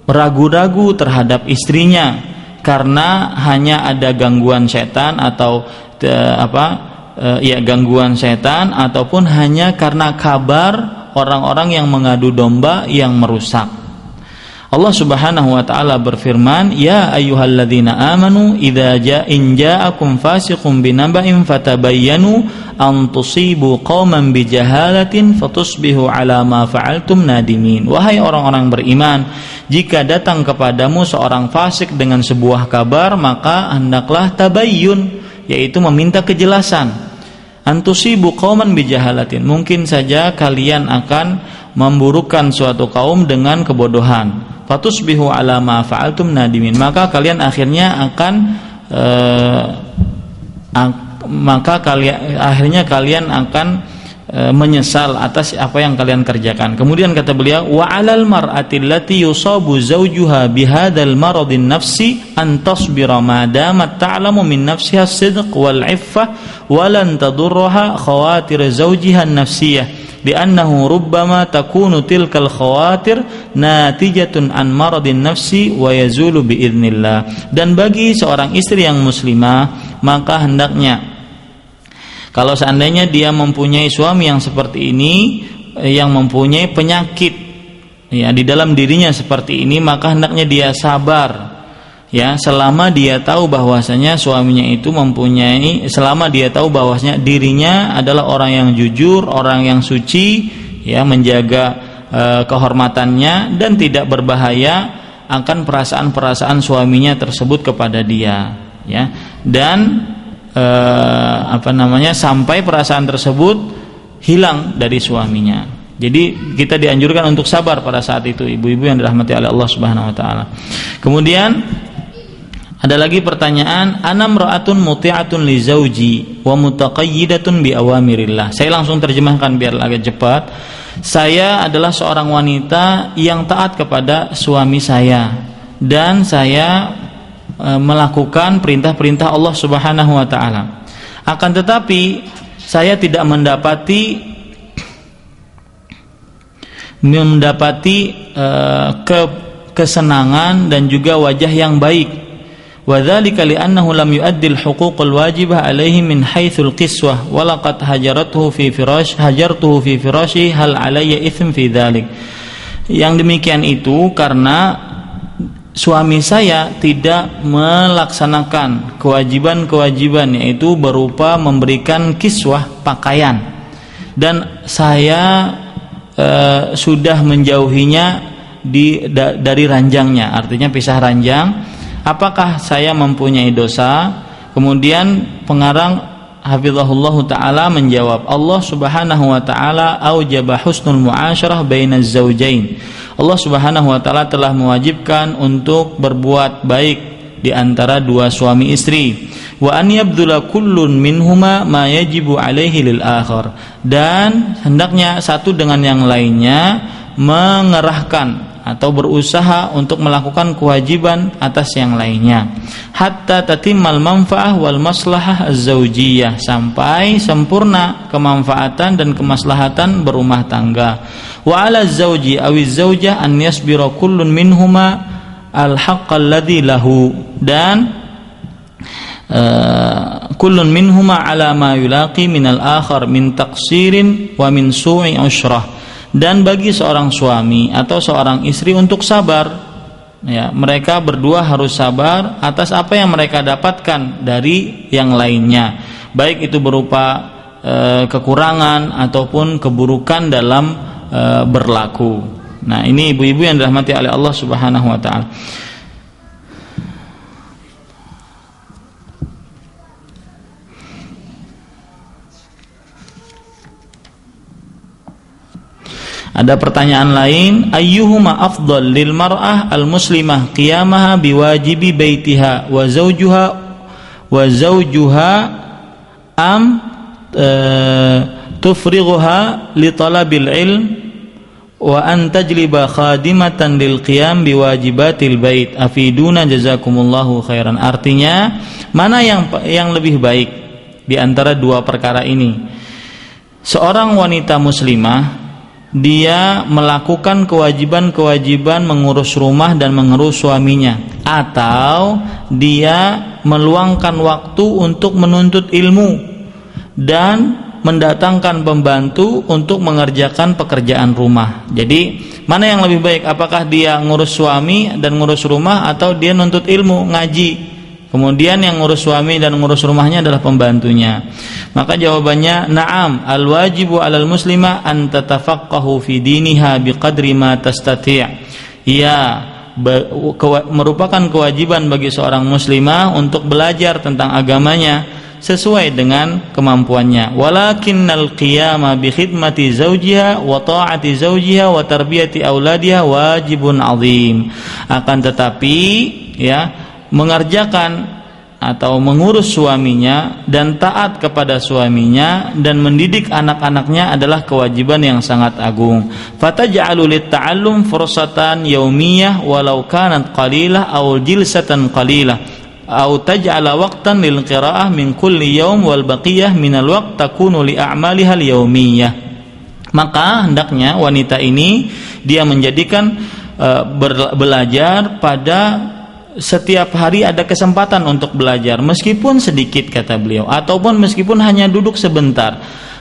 ragu-ragu terhadap istrinya karena hanya ada gangguan setan atau gangguan setan, ataupun hanya karena kabar orang-orang yang mengadu domba yang merusak. Allah Subhanahu wa taala berfirman, "Ya ayyuhalladzina amanu idza ja'akum fasiqun binaba'in fatabayyanu an tusibu qauman bijahalatin fatusbihu 'ala ma fa'altum nadimin." Wahai orang-orang beriman, jika datang kepadamu seorang fasik dengan sebuah kabar, maka hendaklah tabayyun, yaitu meminta kejelasan. Antusibu qauman bijahalatin, mungkin saja kalian akan memburukkan suatu kaum dengan kebodohan. Fatusbihu ala ma fa'altum nadimin, maka kalian akhirnya kalian akan menyesal atas apa yang kalian kerjakan. Kemudian kata beliau, wa 'alal mar'ati allati yusabu zawjuha bihadzal maradin nafsi an tasbira ma damat ta'lamu min nafsiha as-sidq wal 'iffah wa lan tadurraha khawatir zawjiha an-nafsiyah li'annahu rubbama takunu tilkal khawatir natijatun an maradin nafsi wa yazulu biidznillah. Dan bagi seorang istri yang muslimah, maka hendaknya kalau seandainya dia mempunyai suami yang seperti ini, yang mempunyai penyakit ya di dalam dirinya seperti ini, maka hendaknya dia sabar ya, selama dia tahu bahwasanya suaminya itu selama dia tahu bahwasanya dirinya adalah orang yang jujur, orang yang suci ya, menjaga kehormatannya dan tidak berbahaya akan perasaan-perasaan suaminya tersebut kepada dia ya. Dan sampai perasaan tersebut hilang dari suaminya. Jadi kita dianjurkan untuk sabar pada saat itu, ibu-ibu yang dirahmati oleh Allah Subhanahu wa taala. Kemudian ada lagi pertanyaan, anam ra'atun muti'atun li zauji wa mutaqayyidatun bi awamirillah. Saya langsung terjemahkan biar agak cepat. Saya adalah seorang wanita yang taat kepada suami saya dan saya melakukan perintah-perintah Allah Subhanahu wa taala. Akan tetapi saya tidak mendapati kesenangan dan juga wajah yang baik. Wa dzalika li'annahu lam yu'addi al-huquqal wajibah 'alaihi min haitsul qiswah wa laqad hajartuhu fi firashi hal 'alayya itsm fi dzalik. Yang demikian itu karena suami saya tidak melaksanakan kewajiban-kewajiban, yaitu berupa memberikan kiswah pakaian, dan saya sudah menjauhinya dari ranjangnya, artinya pisah ranjang. Apakah saya mempunyai dosa? Kemudian pengarang hafizahullah ta'ala menjawab, Allah Subhanahu wa ta'ala aujaba husnul mu'asyarah bainaz zaujain. Allah Subhanahu wa ta'ala telah mewajibkan untuk berbuat baik di antara dua suami istri. Wa an yabdula kullun minhuma ma yajibu alaihi lil akhar. Dan hendaknya satu dengan yang lainnya mengerahkan atau berusaha untuk melakukan kewajiban atas yang lainnya, hatta tatimmal manfaah wal maslahah az-zaujiyah, sampai sempurna kemanfaatan dan kemaslahatan berumah tangga. Wa 'ala az-zauji awiz zaujah an yasbira kullun minhuma al-haqqal ladzi lahu, dan kullun minhuma 'ala ma yulaqi minal akhar min taqsirin wa min su'i ushrah. Dan bagi seorang suami atau seorang istri untuk sabar ya, mereka berdua harus sabar atas apa yang mereka dapatkan dari yang lainnya, baik itu berupa kekurangan ataupun keburukan dalam berlaku. Nah, ini ibu-ibu yang dirahmati oleh Allah Subhanahu wa taala. Ada pertanyaan lain, ayyuhuma afdal lil mar'ah al muslimah qiyamaha biwajibi baitiha wa zawjuha am tufrighuha li talabil ilm wa an tajliba khadimatan lil qiyam biwajibatil bait afiduna jazakumullahu khairan. Artinya, mana yang lebih baik di antara dua perkara ini? Seorang wanita muslimah dia melakukan kewajiban-kewajiban mengurus rumah dan mengurus suaminya, atau dia meluangkan waktu untuk menuntut ilmu dan mendatangkan pembantu untuk mengerjakan pekerjaan rumah. Jadi mana yang lebih baik? Apakah dia ngurus suami dan ngurus rumah, atau dia nuntut ilmu, ngaji, kemudian yang ngurus suami dan ngurus rumahnya adalah pembantunya? Maka jawabannya, na'am, al-wajibu 'alal muslimah an tatafaqqahu fi diniha biqadri ma tastati'. Ya, merupakan kewajiban bagi seorang muslimah untuk belajar tentang agamanya sesuai dengan kemampuannya. Walakinnal qiyama bi khidmati zawjiha wa ta'ati zawjiha wa tarbiyati auladiha wajibun 'azim. Akan tetapi, ya, mengerjakan atau mengurus suaminya dan taat kepada suaminya dan mendidik anak-anaknya adalah kewajiban yang sangat agung. Fataj'alu lit-ta'allum fursatan yaumiyah walau kanat qalilah aw jilsatan qalilah aw taj'ala waqtan lil qira'ah min kulli yaum wal baqiyah minal waqt takunu li a'maliha al-yaumiyah. Maka hendaknya wanita ini dia menjadikan belajar pada setiap hari ada kesempatan untuk belajar, meskipun sedikit kata beliau, ataupun meskipun hanya duduk sebentar.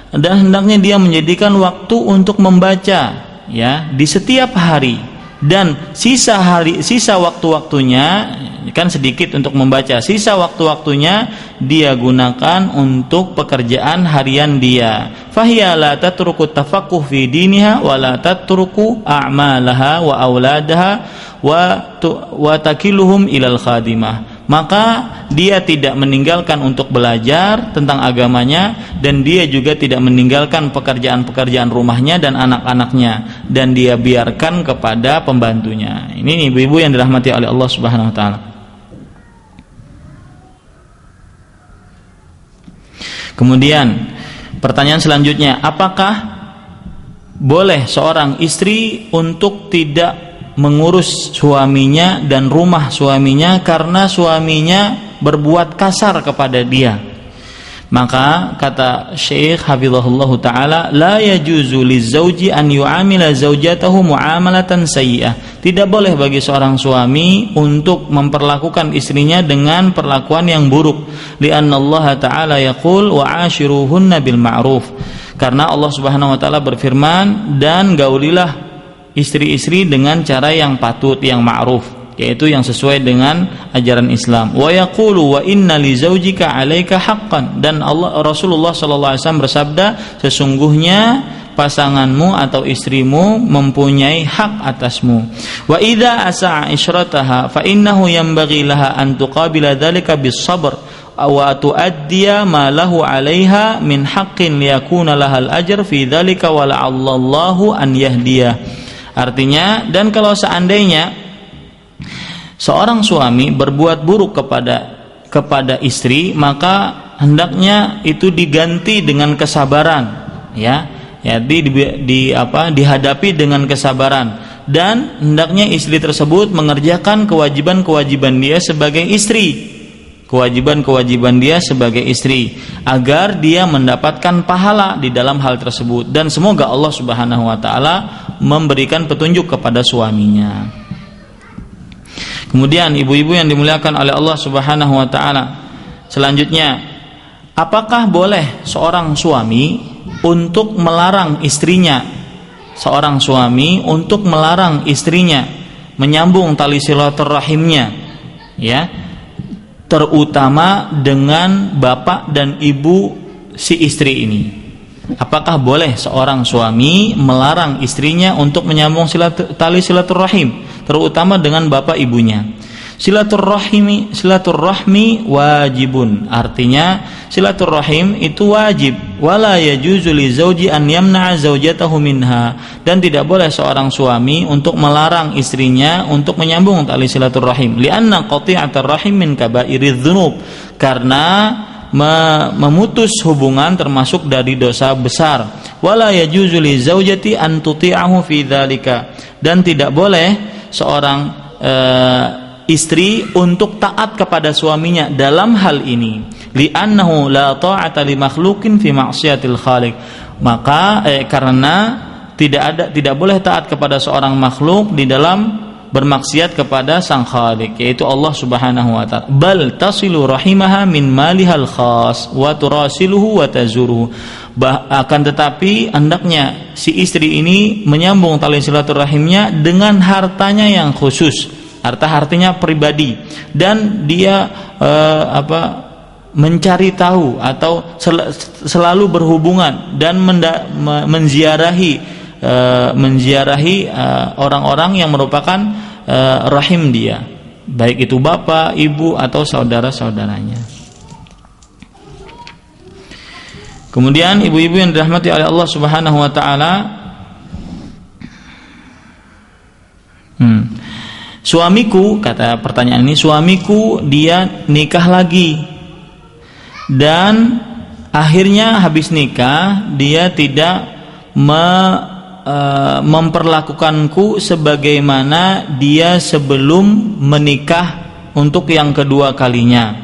Dan hendaknya dia menjadikan waktu untuk membaca, ya, di setiap hari, dan sisa waktu-waktunya, kan sedikit untuk membaca, sisa waktu-waktunya dia gunakan untuk pekerjaan harian dia. Fahiya la tatruku tafaqquh fi diniha wa la tatruku a'malaha wa auladaha wa takiluhum ilal khadimah. Maka dia tidak meninggalkan untuk belajar tentang agamanya, dan dia juga tidak meninggalkan pekerjaan-pekerjaan rumahnya dan anak-anaknya, dan dia biarkan kepada pembantunya. Ini ibu-ibu yang dirahmati oleh Allah Subhanahu wa taala. Kemudian pertanyaan selanjutnya, apakah boleh seorang istri untuk tidak mengurus suaminya dan rumah suaminya karena suaminya berbuat kasar kepada dia? Maka kata Syekh hafizahullah taala, la yajuzu lizauji an yu'amila zaujatahu mu'amalatan sayyi'ah. Tidak boleh bagi seorang suami untuk memperlakukan istrinya dengan perlakuan yang buruk. Li'anna Allah taala yaqul wa 'ashiruhunna bil ma'ruf. Karena Allah Subhanahu wa taala berfirman, dan gaulilah istri-istri dengan cara yang patut, yang ma'ruf, yaitu yang sesuai dengan ajaran Islam. Wa yaqulu wa inna li zaujika 'alaika haqqan. Dan Rasulullah sallallahu alaihi wasallam bersabda, sesungguhnya pasanganmu atau istrimu mempunyai hak atasmu. Wa idza asa'a isyrataha fa innahu yanbaghi laha an tuqabila dzalika bis sabr wa tuaddiya ma lahu 'alaiha min haqqin liyakuna lahal ajr fi dzalika wa la'allallahu an yahdiyah. Artinya, dan kalau seandainya seorang suami berbuat buruk kepada istri, maka hendaknya itu diganti dengan kesabaran, dihadapi dengan kesabaran, dan hendaknya istri tersebut mengerjakan kewajiban-kewajiban dia sebagai istri, agar dia mendapatkan pahala di dalam hal tersebut, dan semoga Allah Subhanahu wa taala memberikan petunjuk kepada suaminya. Kemudian ibu-ibu yang dimuliakan oleh Allah Subhanahu wa taala, selanjutnya, apakah boleh seorang suami untuk melarang istrinya menyambung tali silaturahimnya, terutama dengan bapak dan ibu si istri ini? Apakah boleh seorang suami melarang istrinya untuk menyambung tali silaturahim, terutama dengan bapak ibunya? Silaturahmi wajibun, artinya silaturahim itu wajib, wala yajuzu li zauji an yamna'a zaujatahu minha, dan tidak boleh seorang suami untuk melarang istrinya untuk menyambung tali silaturahim, li'anna qati'atar rahim min kabairidz dzunub, karena memutus hubungan termasuk dari dosa besar. Wala yajuzu li zaujati an tuti'ahu fi dzalika, dan tidak boleh seorang istri untuk taat kepada suaminya dalam hal ini, li'annahu la ta'ata li makhluqin fi ma'siyatil khaliq, maka karena tidak boleh taat kepada seorang makhluk di dalam bermaksiat kepada sang khaliq, yaitu Allah Subhanahu wa taala. Bal tasilu rahimaha min malihal khas wa turasiluhu wa tazuruhu, akan tetapi hendaknya si istri ini menyambung tali silaturahimnya dengan hartanya yang khusus, hartanya pribadi, dan dia mencari tahu atau selalu berhubungan dan menziarahi orang-orang yang merupakan rahim dia, baik itu bapak, ibu atau saudara-saudaranya. Kemudian ibu-ibu yang dirahmati oleh Allah Subhanahu wa taala, suamiku, kata pertanyaan ini, suamiku dia nikah lagi dan akhirnya habis nikah dia tidak memperlakukanku sebagaimana dia sebelum menikah untuk yang kedua kalinya,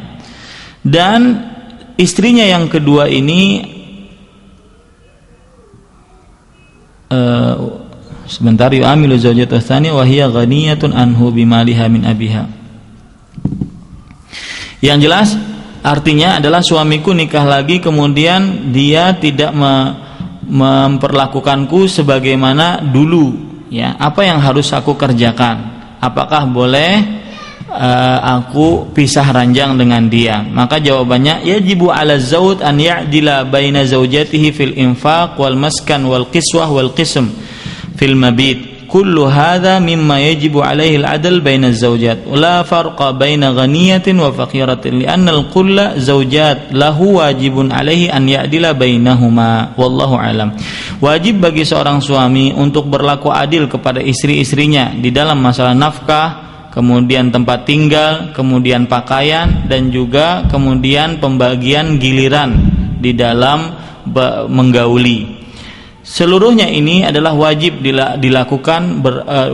dan istrinya yang kedua ini sebentar, yu'amilu zaujatahu tsani wa hiya ghaniyatun anhu bimaliha min abiha. Yang jelas artinya adalah suamiku nikah lagi kemudian dia tidak memperlakukanku sebagaimana dulu, ya. Apa yang harus aku kerjakan? Apakah boleh aku pisah ranjang dengan dia? Maka jawabannya, yajibu 'ala zauj an ya'dila baina zaujatihi fil infaq wal maskan wal qiswah wal qism fil mabit. Kullu hadha mimma yajibu 'alaihi al-'adl baina az-zawjat. La farqa baina ghaniyatin wa faqiratin li'anna al-kulla zawjat lahu wajibun 'alaihi an ya'dila bainahuma. Wallahu a'lam. Wajib bagi seorang suami untuk berlaku adil kepada istri-istrinya di dalam masalah nafkah, kemudian tempat tinggal, kemudian pakaian, dan juga kemudian pembagian giliran di dalam menggauli. Seluruhnya ini adalah wajib dilakukan,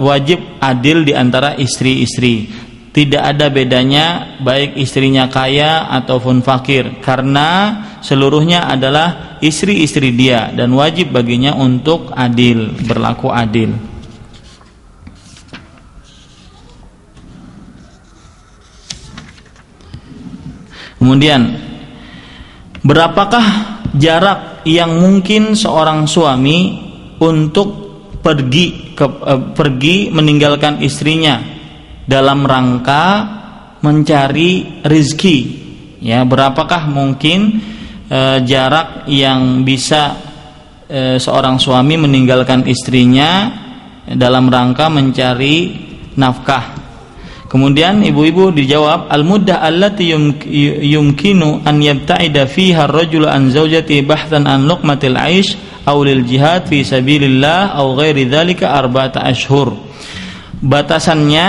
wajib adil di antara istri-istri. Tidak ada bedanya baik istrinya kaya ataupun fakir, karena seluruhnya adalah istri-istri dia dan wajib baginya untuk adil, berlaku adil. Pertanyaannya, berapakah jarak yang mungkin seorang suami untuk pergi meninggalkan istrinya dalam rangka mencari rezeki? Ya, berapakah mungkin jarak yang bisa seorang suami meninggalkan istrinya dalam rangka mencari nafkah? Kemudian ibu-ibu dijawab, al-muddah allati yumkinu an yabta'ida fiha ar-rajulu an zawjatihi bahthan an luqmatil 'aish aw lil jihad fi sabilillah aw ghairi dzalika 4 ashhur. Batasannya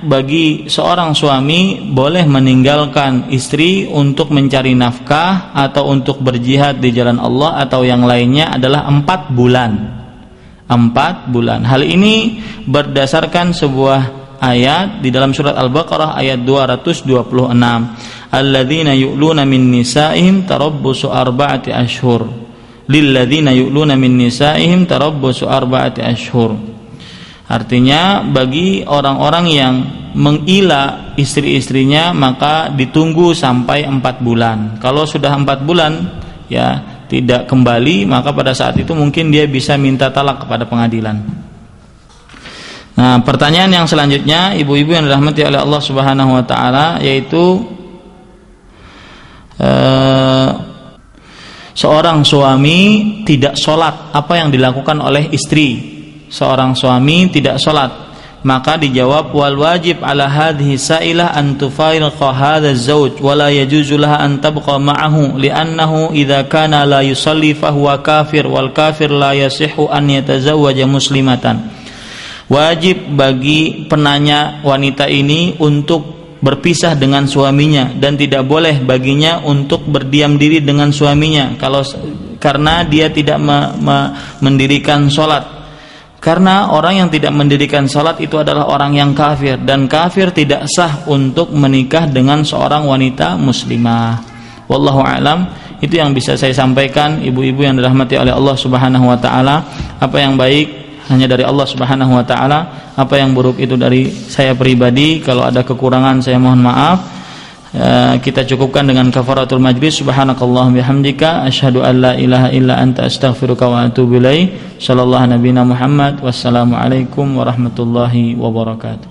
bagi seorang suami boleh meninggalkan istri untuk mencari nafkah atau untuk berjihad di jalan Allah atau yang lainnya adalah 4 bulan. 4 bulan. Hal ini berdasarkan sebuah ayat di dalam surat Al-Baqarah ayat 226. Alladzina yu'luna min nisa'ihim tarabbusu 4 ashhur. Lilladzina yu'luna min nisa'ihim tarabbusu 4 ashhur. Artinya bagi orang-orang yang mengila istri-istrinya maka ditunggu sampai 4 bulan. Kalau sudah 4 bulan ya tidak kembali, maka pada saat itu mungkin dia bisa minta talak kepada pengadilan. Nah, pertanyaan yang selanjutnya, ibu-ibu yang dirahmati oleh Allah Subhanahu wa taala, yaitu seorang suami tidak sholat, apa yang dilakukan oleh istri? Seorang suami tidak sholat Maka dijawab, wal wajib ala hadhihi sa'ilah an tufariqa hadha az-zawj wa la yajuzu laha an tabqa ma'ahu li'annahu idza kana la yusalli fa huwa kafir wal kafir la yasihhu an yatazawwaja muslimatan. Wajib bagi penanya wanita ini untuk berpisah dengan suaminya dan tidak boleh baginya untuk berdiam diri dengan suaminya karena dia tidak mendirikan salat. Karena orang yang tidak mendirikan salat itu adalah orang yang kafir, dan kafir tidak sah untuk menikah dengan seorang wanita muslimah. Wallahu a'lam. Itu yang bisa saya sampaikan, ibu-ibu yang dirahmati oleh Allah Subhanahu wa taala. Apa yang baik hanya dari Allah Subhanahu wa taala, apa yang buruk itu dari saya pribadi. Kalau ada kekurangan saya mohon maaf. Kita cukupkan dengan kafaratul majlis. Subhanakallahumma bihamdika asyhadu an la ilaha illa anta astaghfiruka wa atubu ilaik. Sallallahu nabiyana Muhammad. Wassalamu alaikum warahmatullahi wabarakatuh.